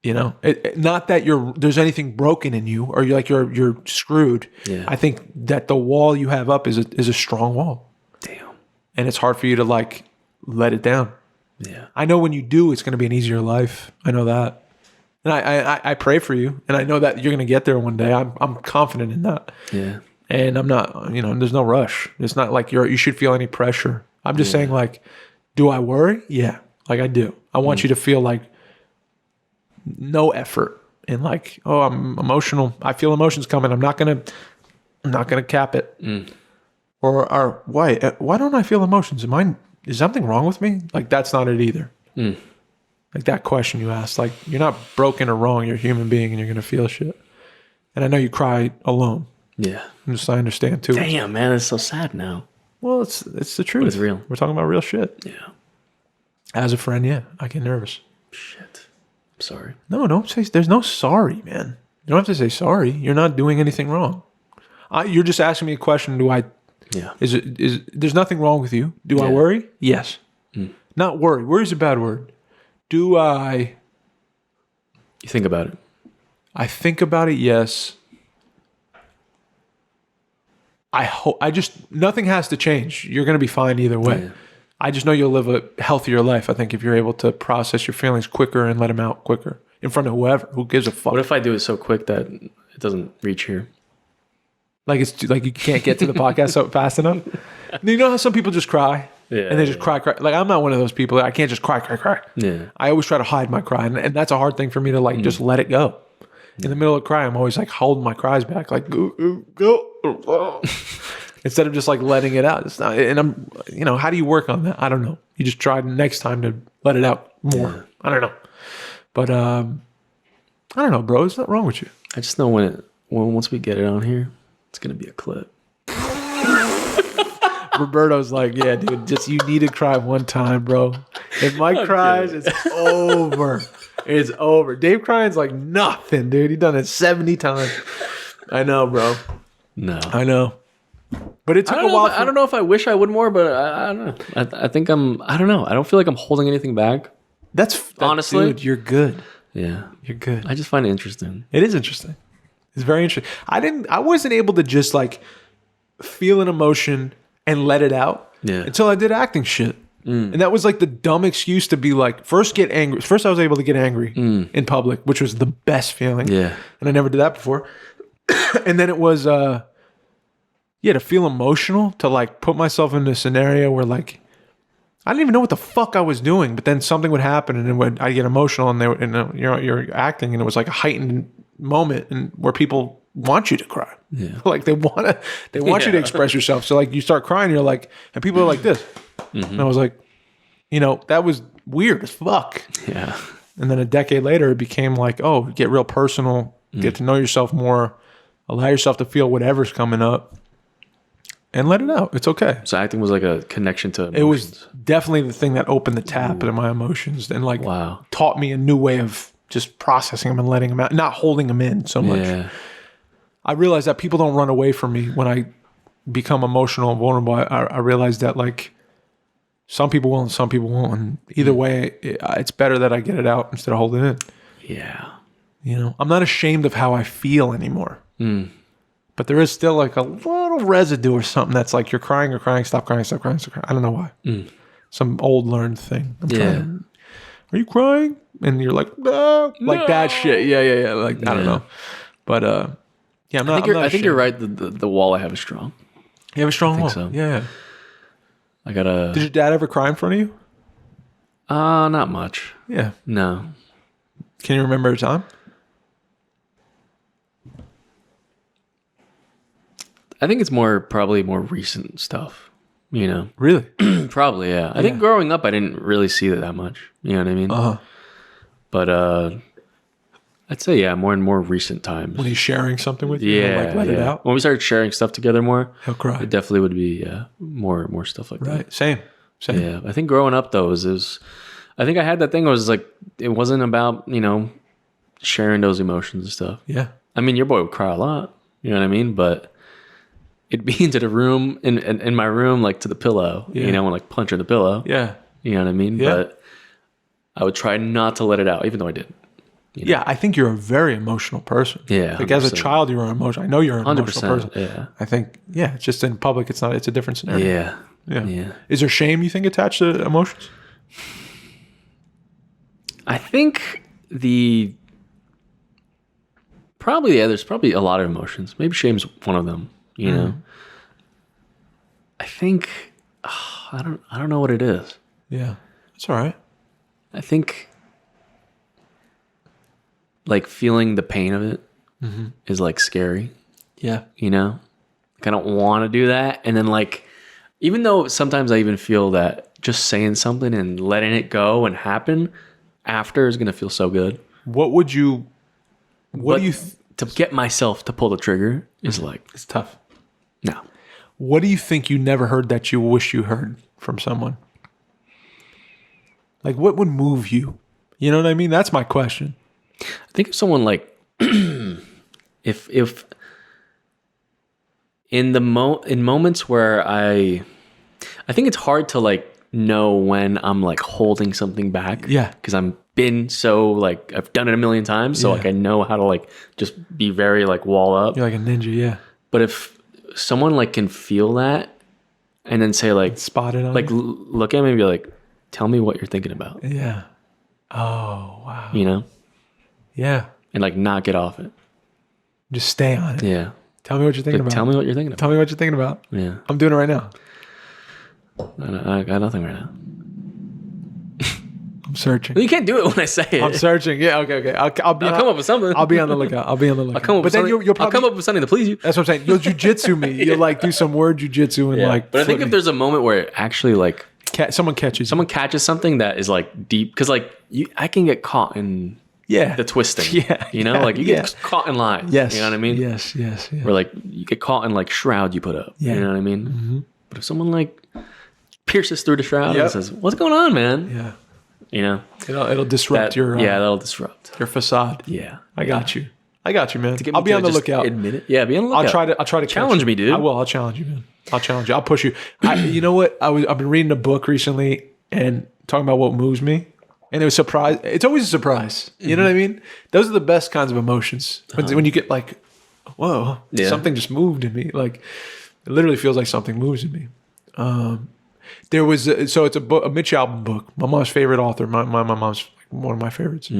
know, not that there's anything broken in you or you're screwed. Yeah. I think that the wall you have up is a strong wall. Damn. And it's hard for you to like let it down. Yeah. I know when you do, it's going to be an easier life. I know that. And I pray for you. And I know that you're going to get there one day. I'm confident in that. Yeah. And I'm not, you know, there's no rush. It's not like you should feel any pressure. I'm just saying like, do I worry? Yeah. Like I do. I want you to feel like no effort and like, oh, I'm emotional. I feel emotions coming. I'm not gonna cap it. Or why don't I feel emotions? Is something wrong with me? Like, that's not it either. Like that question you asked, like, you're not broken or wrong. You're a human being and you're going to feel shit. And I know you cry alone. Yeah. I understand too. Damn, man, it's so sad now. Well, it's the truth. But it's real. We're talking about real shit. Yeah. As a friend, yeah, I get nervous. Shit. I'm sorry. No, don't say. There's no sorry, man. You don't have to say sorry. You're not doing anything wrong. You're just asking me a question. Do I? Yeah. Is there's nothing wrong with you? Do I worry? Yes. Not worry. Worry's a bad word. Do I? You think about it. I think about it. Yes. I hope. Nothing has to change. You're going to be fine either way. Yeah. I just know you'll live a healthier life. I think if you're able to process your feelings quicker and let them out quicker in front of who gives a fuck. What if I do it so quick that it doesn't reach here? Like it's like you can't get to the podcast so fast enough. You know how some people just cry and they just cry. Like I'm not one of those people. I can't just cry. Yeah. I always try to hide my cry, and that's a hard thing for me to like just let it go. In the middle of cry, I'm always like holding my cries back, like go. Instead of just like letting it out. It's not, and I'm, how do you work on that? I don't know. You just try next time to let it out more. Yeah. I don't know. But I don't know, bro. There's nothing wrong with you. I just know once we get it on here, it's gonna be a clip. Roberto's like, yeah, dude, you need to cry one time, bro. If Mike cries, it's over. It's over. Dave crying's like nothing, dude. He done it 70 times. I know, bro. No. I know. But it took a while. I don't know if I wish I would more, but I don't know. I think I don't know. I don't feel like I'm holding anything back. That's honestly, dude, you're good. Yeah. You're good. I just find it interesting. It is interesting. It's very interesting. I wasn't able to just like feel an emotion and let it out until I did acting shit. And that was like the dumb excuse to be like, first get angry. First I was able to get angry in public, which was the best feeling. Yeah. And I never did that before. And then it was to feel emotional, to like put myself in a scenario where like I didn't even know what the fuck I was doing, but then something would happen and then I'd get emotional and you're acting and it was like a heightened moment and where people want you to cry. Yeah. Like they want you to express yourself. So like you start crying, you're like, and people are like this. And I was like, that was weird as fuck. Yeah. And then a decade later, it became like, oh, get real personal, get to know yourself more, allow yourself to feel whatever's coming up. And let it out. It's okay. So acting was like a connection to emotions. It was definitely the thing that opened the tap into my emotions and like taught me a new way of just processing them and letting them out, not holding them in so much. Yeah. I realized that people don't run away from me when I become emotional and vulnerable. I realized that like some people will and some people won't. And either way, it's better that I get it out instead of holding it in. Yeah. I'm not ashamed of how I feel anymore. But there is still like a little residue or something that's like you're crying, stop crying. I don't know why. Some old learned thing. Are you crying? And you're like, no. Like that shit. Yeah. Like, I don't know. But I'm not. I think you're right. The wall I have is strong. You have a strong wall. So. Yeah. I gotta. Did your dad ever cry in front of you? Not much. Yeah. No. Can you remember a time? I think it's probably more recent stuff, Really? Probably, yeah. I think growing up, I didn't really see that much. You know what I mean? Uh-huh. But I'd say, more and more recent times. When he's sharing something with you, yeah, let it out. When we started sharing stuff together more, he'll cry. It definitely would be more stuff like that. Right. Same. Yeah. I think growing up though I think I had that thing where it was like it wasn't about sharing those emotions and stuff. Yeah. I mean, your boy would cry a lot. You know what I mean? But it'd be into the room, in my room, like to the pillow, and like punching the pillow. Yeah. You know what I mean? Yeah. But I would try not to let it out, even though I did. Yeah, I think you're a very emotional person. Yeah. Like as a child, you were emotional. I know you're an emotional person. Yeah. I think, it's just in public, it's a different scenario. Yeah. Is there shame, you think, attached to emotions? I think there's probably a lot of emotions. Maybe shame's one of them, you know? I think, I don't know what it is. Yeah. It's all right. I think like feeling the pain of it is like scary. Yeah. Because I don't want to do that. And then like, even though sometimes I even feel that just saying something and letting it go and happen after is going to feel so good. What do you to get myself to pull the trigger is like, it's tough. no. What do you think you never heard that you wish you heard from someone? Like, what would move you? You know what I mean? That's my question. I think if someone like, if in moments where I think it's hard to like know when I'm like holding something back. Yeah. Because I'm been so like, I've done it a million times. So like, I know how to like, just be very like wall up. You're like a ninja, yeah. But if someone like can feel that and then say like, Spot it on like, you? look at me and be like, tell me what you're thinking about. Yeah. Oh, wow. You know? Yeah. And like not get off it. Just stay on it. Yeah. Tell me what you're thinking about. Tell me what you're thinking about. Tell me what you're thinking about. Yeah. I'm doing it right now. I got nothing right now. I'm searching. You can't do it when I say it. I'm searching. Yeah, okay. I'll come up with something. I'll be on the lookout. I'll come up with something. you'll probably, I'll come up with something to please you. That's what I'm saying. You'll jujitsu me. You'll like do some word jujitsu and like. But I think if there's a moment where it actually like someone catches something that is like deep, because like I can get caught in the twisting. Yeah. You know, like you get caught in lies. Yes. You know what I mean? Yes. Where like you get caught in like shroud you put up. Yeah. You know what I mean? Mm-hmm. But if someone like pierces through the shroud and says, "What's going on, man?" Yeah. You know, it'll disrupt your that'll disrupt your facade. Yeah, I got you, man. To get me I'll be to on the just lookout. Admit it. Yeah, be on the lookout. I'll try to challenge me, dude. I will. I'll challenge you, man. I'll challenge you. I'll push you. You know what? I've been reading a book recently and talking about what moves me, and it was surprise. It's always a surprise. You know what I mean? Those are the best kinds of emotions when you get like, whoa, something just moved in me. Like it literally feels like something moves in me. There was it's a book, a Mitch Albom book. My mom's favorite author. My mom's one of my favorites,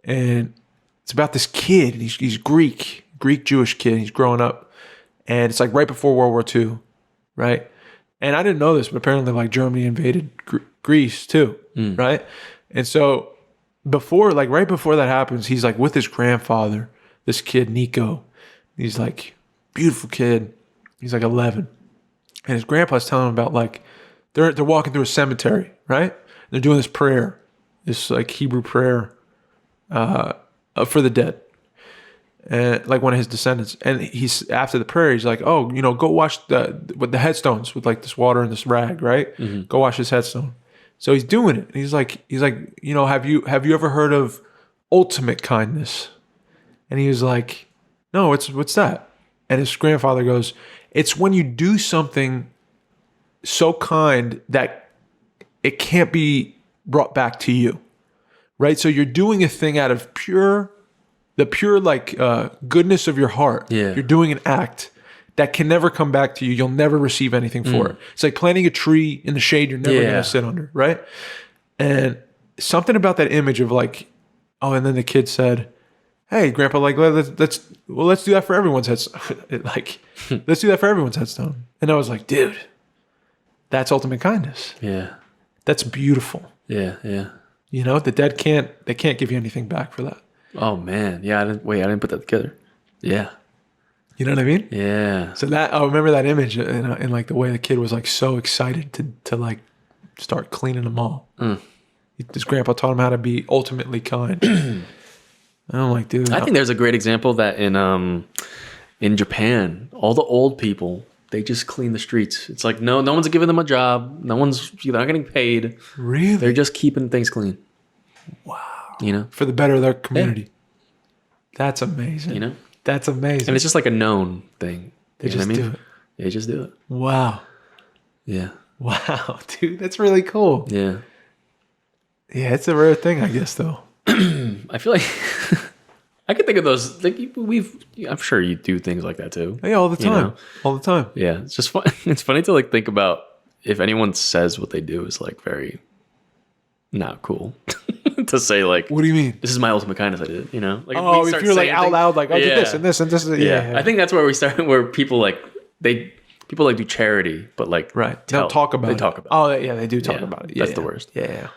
and it's about this kid. And he's Greek Jewish kid. He's growing up, and it's like right before World War II, right? And I didn't know this, but apparently like Germany invaded Greece too, right? And so right before that happens, he's like with his grandfather. This kid Nico, he's like beautiful kid. He's like 11, and his grandpa's telling him about like. They're walking through a cemetery, right? They're doing this prayer, this like Hebrew prayer for the dead, and like one of his descendants. And he's after the prayer, he's like, "Oh, go wash the headstones with like this water and this rag, right? Mm-hmm. Go wash his headstone." So he's doing it. And he's like, have you ever heard of ultimate kindness? And he was like, "No, what's that?" And his grandfather goes, "It's when you do something so kind that it can't be brought back to you, right? So you're doing a thing out of the pure like goodness of your heart. Yeah. You're doing an act that can never come back to you. You'll never receive anything for it. It's like planting a tree in the shade you're never going to sit under, right? And something about that image of like, oh, and then the kid said, "Hey, Grandpa, like let's do that for everyone's headstone." Let's do that for everyone's headstone. And I was like, dude. That's ultimate kindness. Yeah. That's beautiful. Yeah. The dead can't give you anything back for that. Oh man. Yeah, I didn't put that together. Yeah. You know what I mean? Yeah. So I remember that image and like the way the kid was like so excited to like start cleaning them all. His grandpa taught him how to be ultimately kind. And I'm like, dude. I think there's a great example that in Japan, all the old people, they just clean the streets. It's like no one's giving them a job. They're not getting paid. Really? They're just keeping things clean. Wow. For the better of their community. Yeah. That's amazing. That's amazing. And it's just like a known thing. They just do it. They just do it. Wow. Yeah. Wow, dude, that's really cool. Yeah. Yeah, it's a rare thing, I guess, though. I feel like I can think of those. Like I'm sure you do things like that too. Yeah, all the time. All the time. Yeah, it's just fun. It's funny to like think about if anyone says what they do is like very not cool to say like. What do you mean? This is my ultimate kindness. I did. Like if you're like out loud, like I did this and this and this. Yeah. I think that's where we start. Where people like do charity, but like right. They talk about it. Oh yeah, they do talk about it. That's the worst. Yeah.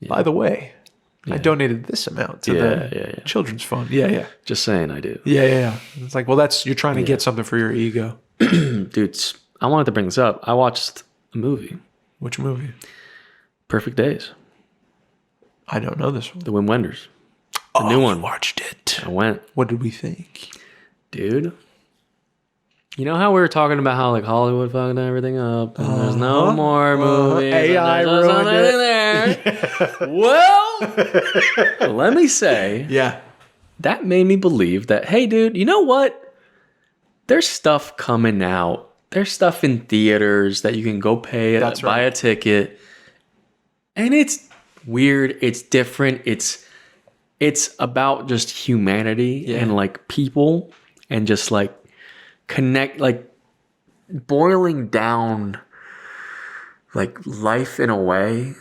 By the way. Yeah. I donated this amount to the children's fund. Yeah. Just saying I do. Yeah. It's like, well, you're trying to get something for your ego. Dude, I wanted to bring this up. I watched a movie, Which movie? Perfect Days, I don't know this one. the Wim Wenders. The new one. You watched it. I went. What did we think? Dude. You know how we were talking about how like Hollywood fucking everything up and there's no more movies. AI and there's ruined nothing there. Well, let me say Yeah. that made me believe that, hey, dude, you know what? There's stuff coming out. There's stuff in theaters that you can go pay, That's buy a ticket. And it's weird. It's different. It's about just humanity and like people and just like connect, like boiling down like life in a way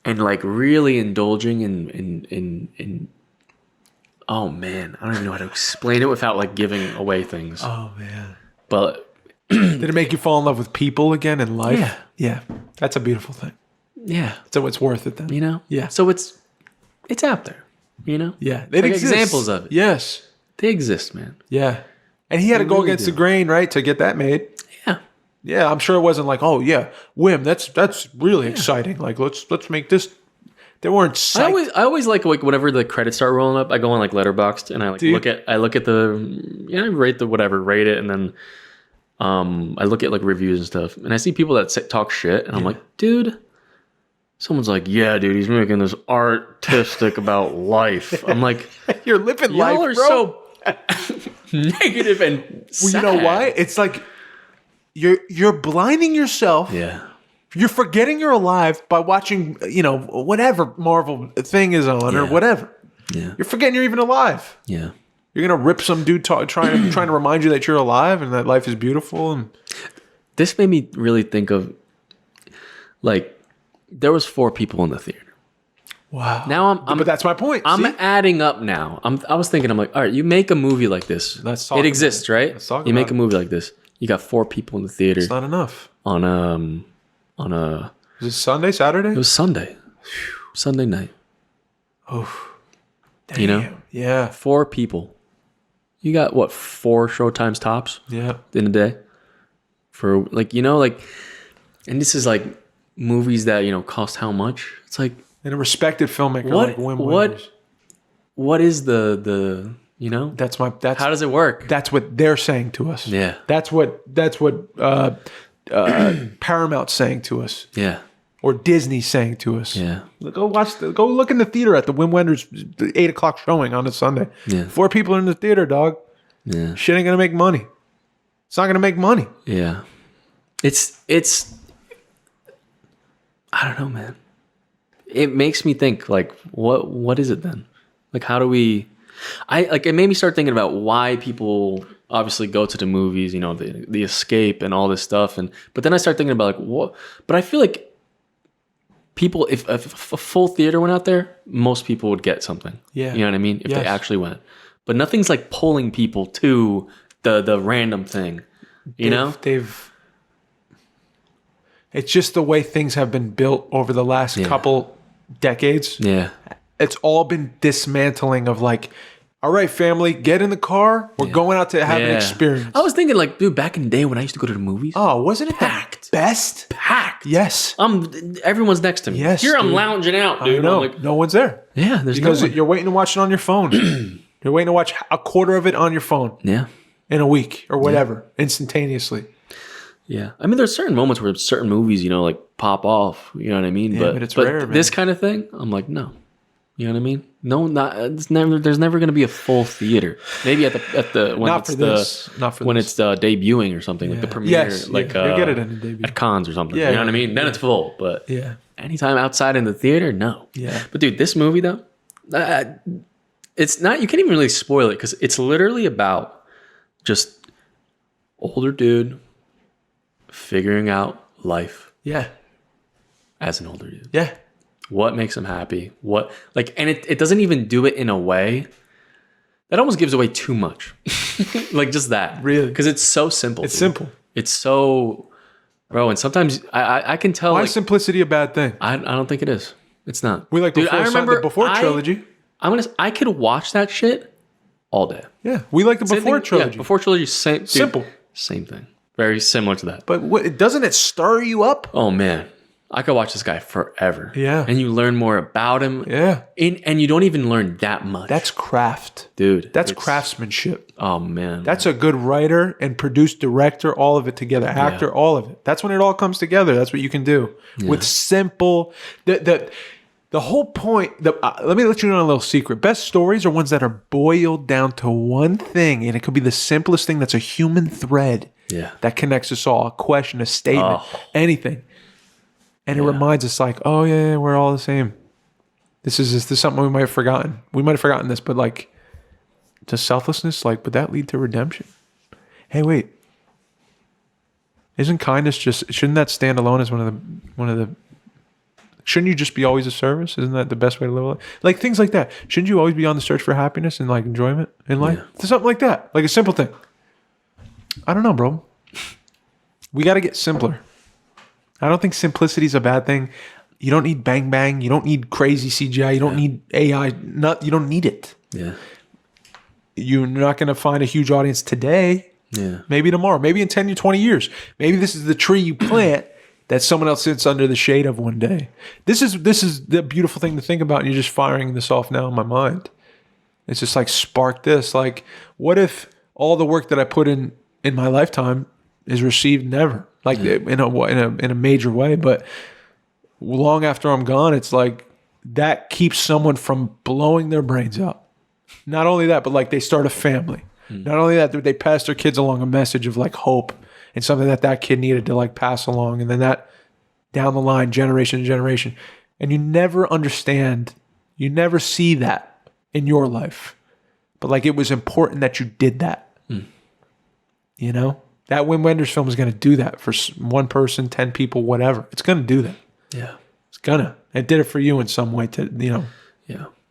and like really indulging in oh man, I don't even know how to explain it without like giving away things. Oh man. But Did it make you fall in love with people again in life? Yeah. Yeah. That's a beautiful thing. yeah, So it's worth it then. you know? Yeah. So it's out there, you know? Yeah. Like examples of it. Yes. They exist, man. Yeah. And he had to go really against do. the grain, right, to get that made. Yeah. Yeah, I'm sure it wasn't like, oh yeah, Wim, that's really exciting. Like let's make this. They weren't psyched. I always like whenever the credits start rolling up, I go on like Letterboxd and I like Do you? look at the I rate it, and then I look at like reviews and stuff, and I see people that talk shit, and I'm like, dude, someone's like, yeah, dude, he's making this artistic about life. I'm like, You're living y'all life, are bro. so negative and Well, you know sad. why? It's like you're blinding yourself. Yeah. You're forgetting you're alive by watching, whatever Marvel thing is on or Yeah. whatever. Yeah. You're forgetting you're even alive. Yeah. You're gonna rip some dude trying to remind you that you're alive and that life is beautiful. And This made me really think of like there was 4 people in the theater. wow. Now But that's my point. I'm See? adding up now. I was thinking, I'm like, all right, you make a movie like this. Let's talk It about exists, it. right? Let's talk You about make a movie like this. You got 4 people in the theater It's not enough. on a. Is it Sunday, Saturday? It was Sunday, Sunday night. Oh, You know? damn. Yeah. 4 people. You got what 4 showtimes tops Yeah. in a day for like and this is like movies that cost how much? It's like And a respected filmmaker What- like Wim what- Wenders. what is the That's how does it work? that's what they're saying to us. Yeah. That's what Paramount's saying to us, Yeah. or Disney's saying to us. Yeah. Go look in the theater at the Wim Wenders 8:00 showing on a Sunday. Yeah. 4 people in the theater, dog. Yeah. Shit ain't gonna make money. It's not gonna make money. Yeah. It's I don't know, man. It makes me think like what is it then? Like how do we it made me start thinking about why people obviously go to the movies, the escape and all this stuff but then I start thinking about like what but I feel like people if a full theater went out there, most people would get something. Yeah. You know what I mean? If Yes. they actually went. But nothing's like pulling people to the random thing. You know? It's just the way things have been built over the last couple decades. Yeah. It's all been dismantling of like, all right, family, get in the car. We're going out to have an experience. I was thinking like, dude, back in the day when I used to go to the movies, Oh, wasn't it Packed. the best? packed. Yes. Everyone's next to me. Yes, Here I'm dude. lounging out, I dude. know. I'm like, No one's there. yeah, there's Because no one. you're waiting to watch it on your phone. You're waiting to watch a quarter of it on your phone Yeah. in a week or whatever, instantaneously. Yeah. I mean, there's certain moments where certain movies, like pop off. You know what I mean? Yeah, but it's rare, man. This kind of thing, I'm like, no. You know what I mean? No, it's never. There's never going to be a full theater. Maybe at the when Not it's for this. Not for when this. it's debuting or something like the premiere, Yes, like yeah. You'll get it in the debut. at cons or something. Yeah, you know what I yeah, mean? Then it's full. But Yeah. anytime outside in the theater, no. Yeah. But dude, this movie though, it's not. You can't even really spoil it because it's literally about just older dude figuring out life Yeah. as an older dude. Yeah. What makes him happy? And it doesn't even do it in a way that almost gives away too much. Like just that. Really? Because it's so simple. It's dude. simple. It's so, bro. And sometimes I can tell. Why Like, is simplicity a bad thing? I don't think it is. It's not. We like Dude, before, the before trilogy. I could watch that shit all day. Yeah. We like the before Same thing- trilogy. Yeah, before trilogy, same. Dude, Simple. Same thing. Very similar to that. But doesn't it stir you up? Oh man, I could watch this guy forever. Yeah. And you learn more about him. Yeah. And you don't even learn that much. That's craft. Dude. That's craftsmanship. Oh man. That's a good writer and producer, director, all of it together. Actor, all of it. That's when it all comes together. That's what you can do. With simple... The whole point... let me let you know a little secret. Best stories are ones that are boiled down to one thing, and it could be the simplest thing that's a human thread that connects us all. A question, a statement, anything. And it reminds us like, oh yeah, we're all the same. This is something we might have forgotten. We might have forgotten this, but like, to selflessness, like, would that lead to redemption? Hey, wait. Isn't kindness shouldn't that stand alone as one of the shouldn't you just be always a service? Isn't that the best way to live life? Like things like that. Shouldn't you always be on the search for happiness and like enjoyment in life? Yeah. Something like that. Like a simple thing. I don't know, bro. We got to get simpler. I don't think simplicity is a bad thing. You don't need bang bang. You don't need crazy CGI. You don't need AI. You don't need it. Yeah. You're not going to find a huge audience today. Yeah. Maybe tomorrow. Maybe in 10 to 20 years. Maybe this is the tree you plant that someone else sits under the shade of one day. This is the beautiful thing to think about, and you're just firing this off now in my mind. It's just like spark this. Like, what if all the work that I put in my lifetime is received never? Like in a major way, but long after I'm gone, it's like that keeps someone from blowing their brains out. Not only that, but like they start a family. Not only that, they pass their kids along a message of like hope and something that kid needed to like pass along. And then that down the line, generation to generation. And you never understand, you never see that in your life. But like it was important that you did that. You know? That Wim Wenders film is going to do that for one person, 10 people, whatever. It's going to do that. Yeah. It's going to. It did it for you in some way to,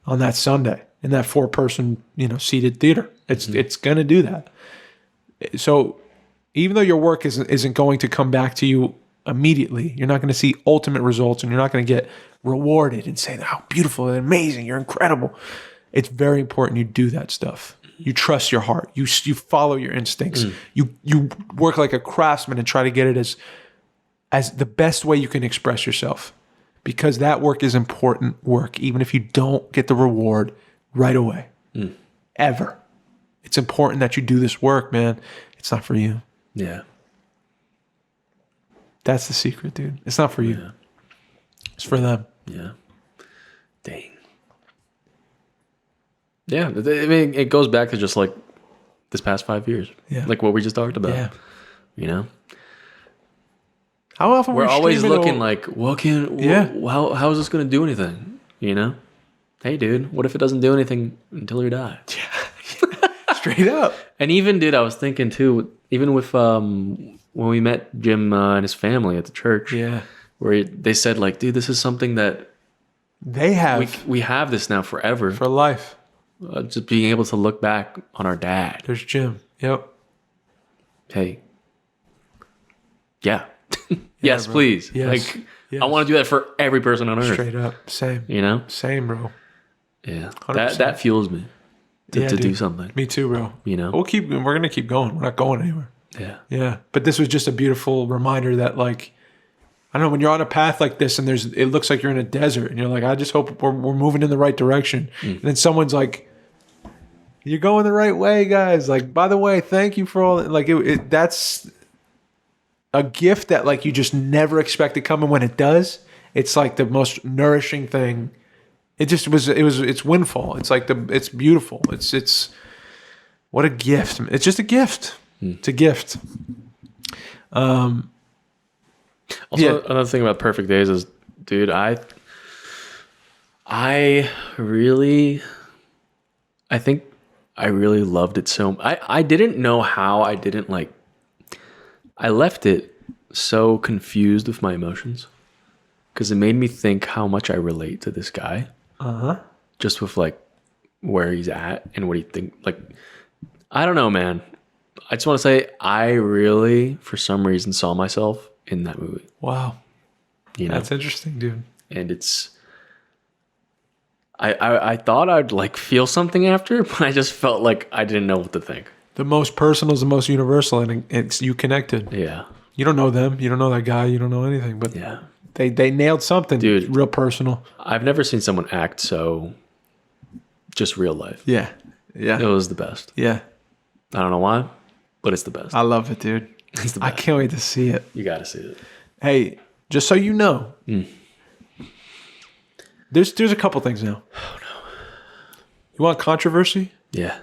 on that Sunday in that 4-person, seated theater. It's going to do that. So even though your work isn't going to come back to you immediately, you're not going to see ultimate results and you're not going to get rewarded and say, how beautiful and amazing, you're incredible. It's very important you do that stuff. You trust your heart. You follow your instincts. You work like a craftsman and try to get it as the best way you can express yourself, because that work is important work, even if you don't get the reward right away. Ever. It's important that you do this work, man. It's not for you. Yeah. That's the secret, dude. It's not for you. Yeah. It's for them. Yeah. Dang. Yeah. I mean, it goes back to just like this past 5 years. Yeah. Like what we just talked about. Yeah. How often we're always looking like, how is this going to do anything? Hey, dude, what if it doesn't do anything until you die? Yeah. Straight up. And even, dude, I was thinking too, even with when we met Jim and his family at the church, where they said like, dude, this is something that they have. We have this now forever. For life. Just being able to look back on our dad. There's Jim. Yep. Hey. Yeah. Yes, bro. Please. Yes. Like, I want to do that for every person on earth. Straight up. Same. Same, bro. Yeah. That fuels me to do something. Me too, bro. We're going to keep going. We're not going anywhere. Yeah. Yeah. But this was just a beautiful reminder that like, I don't know, when you're on a path like this and it looks like you're in a desert and you're like, I just hope we're moving in the right direction. And then someone's like, you're going the right way, guys. Like, by the way, thank you for all that. Like that's a gift that like you just never expect to come. And when it does, it's like the most nourishing thing. It's windfall. It's like it's beautiful. It's what a gift. It's just a gift. It's a gift. Also, another thing about Perfect Days is, dude, I think I really loved it so much. I didn't know how I didn't like. I left it so confused with my emotions because it made me think how much I relate to this guy. Just with like where he's at and what he think. Like, I don't know, man. I just want to say I really, for some reason, saw myself in that movie. Wow. That's interesting, dude. And I thought I'd like feel something after, but I just felt like I didn't know what to think. The most personal is the most universal, and it's you connected. Yeah. You don't know them. You don't know that guy. You don't know anything. But Yeah. they nailed something, Dude. real personal. I've never seen someone act so just real life. Yeah. It Yeah. was the best. Yeah. I don't know why, but it's the best. I love it, dude. It's the I best. can't wait to see it. You got to see it. Hey, just so you know, there's a couple things now. Oh, no. You want controversy? Yeah.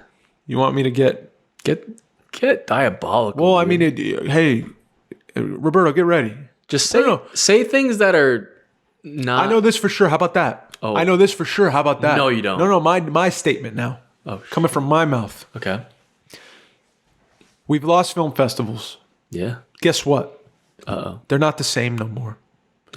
You want me to get... Get diabolical. Well, I dude. mean, hey, Roberto, get ready. Just say things that are not. I know this for sure. How about that? Oh. I know this for sure. How about that? No, you don't. No, my statement now. Oh, Coming from my mouth. okay. We've lost film festivals. Yeah. Guess what? Uh-oh. They're not the same no more.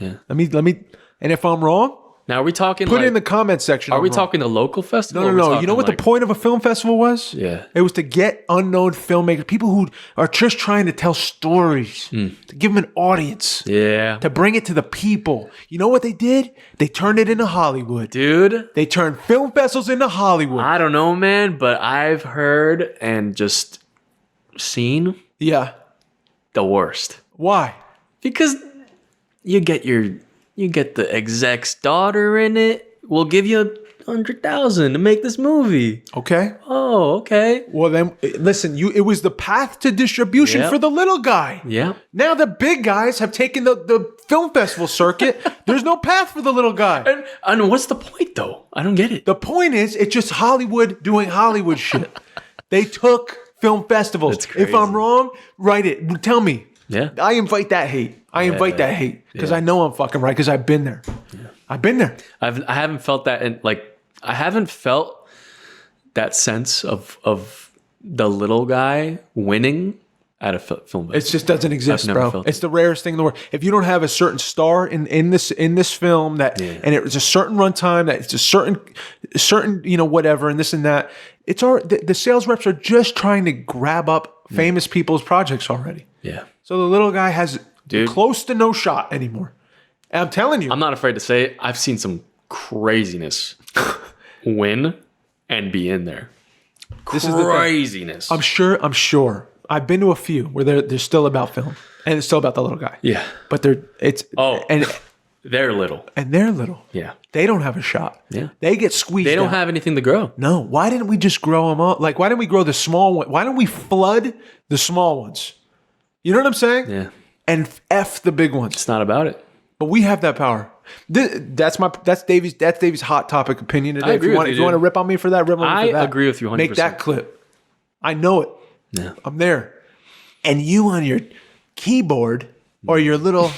Yeah. Let me. And if I'm wrong, Now, are we talking put like, it in the comment section. are I'm we wrong. talking the local festival? No, or no, are we no. You talking know what like, the point of a film festival was? Yeah. It was to get unknown filmmakers, people who are just trying to tell stories, to give them an audience, Yeah. to bring it to the people. You know what they did? They turned it into Hollywood. Dude, They turned film festivals into Hollywood. I don't know, man, but I've heard and just seen Yeah. the worst. Why? Because you get the exec's daughter in it. We'll give you $100,000 to make this movie. Okay. Oh, okay. Well, then, listen, it was the path to distribution Yep. for the little guy. Yeah. Now the big guys have taken the film festival circuit. There's no path for the little guy. And what's the point, though? I don't get it. The point is, it's just Hollywood doing Hollywood shit. They took film festivals. That's crazy. If I'm wrong, write it. Tell me. Yeah. I invite that hate. I invite that hate because I know I'm fucking right because I've been there. I've been there. I haven't felt that, and like I haven't felt that sense of the little guy winning at a film festival. It just doesn't exist, never bro. felt It's the rarest thing in the world. If you don't have a certain star in this film and it was a certain runtime, that it's a certain whatever and this and that, it's the sales reps are just trying to grab up famous people's projects already. Yeah. So the little guy has Dude. close to no shot anymore. And I'm telling you, I'm not afraid to say it. I've seen some craziness win and be in there. This is the thing. Craziness. I'm sure. I've been to a few where they're still about film and it's still about the little guy. Yeah. But They're little. they're little. Yeah. They don't have a shot. Yeah. They get squeezed. They don't out. have anything to grow. No. Why didn't we just grow them up? Like, why didn't we grow the small one? Why don't we flood the small ones? You know what I'm saying? Yeah. And F the big ones. It's not about it. But we have that power. That's Davey's hot topic opinion today. I agree if you want to rip on me for that, rip on me for that. I agree with you 100%. Make that clip. I know it. Yeah. I'm there. And you on your keyboard or your little,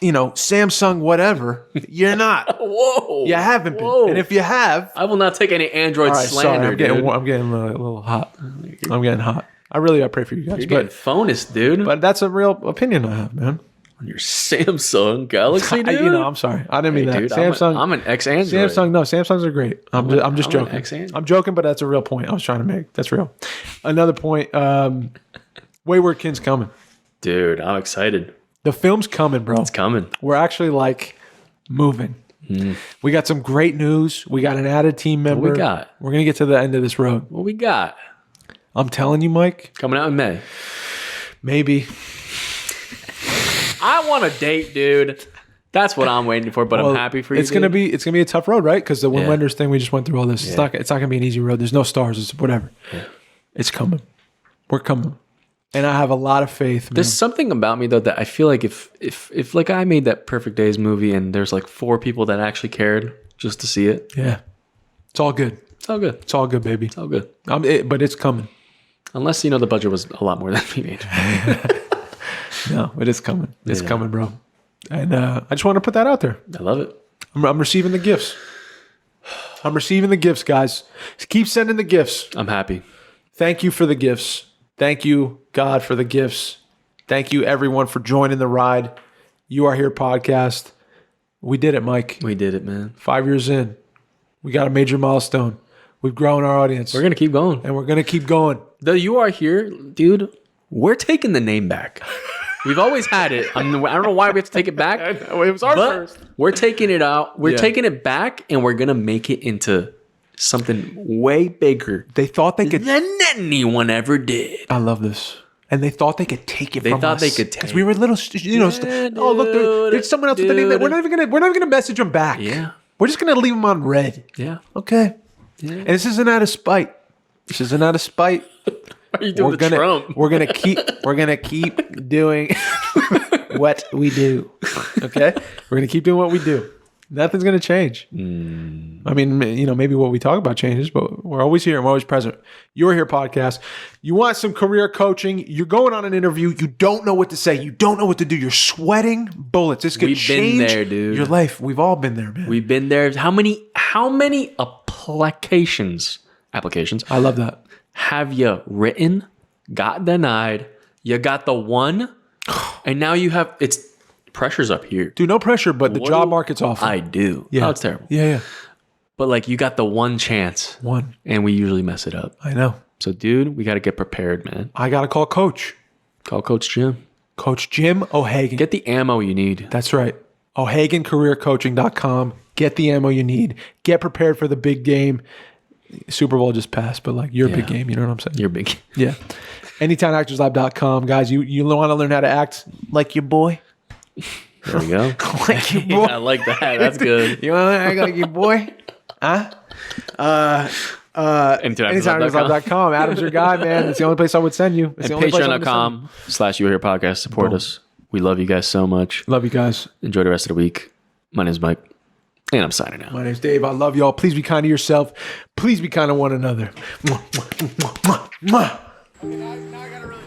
Samsung whatever, you're not. Whoa. You haven't been. Whoa. And if you have, I will not take any Android all right, slander, sorry, dude. I'm getting a little hot. I'm getting hot. I pray for you guys. You're getting phonous, dude. But that's a real opinion I have, man. On your Samsung Galaxy, dude. I'm sorry. I didn't mean that. Dude, Samsung. I'm an ex-Android. Samsungs are great. I'm just I'm joking. an ex-Android. I'm joking, but that's a real point I was trying to make. That's real. Another point. Wayward Kin's coming. Dude, I'm excited. The film's coming, bro. It's coming. We're actually moving. We got some great news. We got an added team member. What we got? We're gonna get to the end of this road. What we got? I'm telling you, Mike. Coming out in May. Maybe. I want a date, dude. That's what I'm waiting for, but I'm happy for you. It's gonna be a tough road, right? Because the Win Yeah. Wenders thing, we just went through all this. Yeah. It's not gonna be an easy road. There's no stars. It's whatever. Yeah. It's coming. We're coming. And I have a lot of faith, man. There's something about me though that I feel like if like I made that Perfect Days movie and there's 4 people that actually cared just to see it. Yeah. It's all good. It's all good. It's all good, baby. It's all good. But it's coming. Unless the budget was a lot more than we made. No, it is coming. It's Yeah. coming, bro. And I just want to put that out there. I love it. I'm receiving the gifts. I'm receiving the gifts, guys. Keep sending the gifts. I'm happy. Thank you for the gifts. Thank you, God, for the gifts. Thank you, everyone, for joining the ride. You Are Here podcast. We did it, Mike. We did it, man. 5 years in. We got a major milestone. We've grown our audience. We're gonna keep going. And we're going to keep going. Though You Are Here, dude, we're taking the name back. We've always had it. I don't know why we have to take it back. It was our but first. we're taking it out. We're Yeah. taking it back, and we're gonna make it into something way bigger They thought they could. than anyone ever did. I love this. And they thought they could take it They from thought us. they could Because take we were little, oh, look, there's someone else with the name that we're not even gonna message them back. Yeah. We're just gonna leave them on red. Yeah. Okay. Yeah. And this isn't out of spite. This isn't out of spite. What are you doing with Trump? We're gonna keep doing what we do. Okay? We're gonna keep doing what we do. Nothing's gonna change. I mean, maybe what we talk about changes, but we're always here and we're always present. You're Here podcast. You want some career coaching? You're going on an interview. You don't know what to say. You don't know what to do. You're sweating bullets. This could change been there, dude. your life. We've all been there, man. We've been there. How many applications I love that. have you written, got denied, you got the one, and now you have pressure's up here. Dude, no pressure, but the What job do market's awful. I do. Yeah. Oh, it's terrible. Yeah. But like you got the one chance, One. and we usually mess it up. I know. So, dude, we got to get prepared, man. I got to call Coach. Call Coach Jim. Coach Jim O'Hagan. Get the ammo you need. That's right. O'HaganCareerCoaching.com. Get the ammo you need. Get prepared for the big game. Super Bowl just passed, but like your big game, you know what I'm saying? You're big. Yeah. AnytimeActorsLab.com. Guys, you want to learn how to act like your boy? There we go. Like your boy? Yeah, I like that. That's good. You want to learn how to act like your boy? Huh? AnytimeActorsLab.com. Adam's your guy, man. It's the only place I would send you. It's And the only place I would send patreon.com/YourHerePodcast. Podcast. Support us. We love you guys so much. you. Love you guys. Enjoy the rest of the week. My name's Mike, and I'm signing out. My name's Dave. I love y'all. Please be kind to yourself. Please be kind to one another. Mwah, mwah, mwah, mwah, mwah. Okay, now I gotta really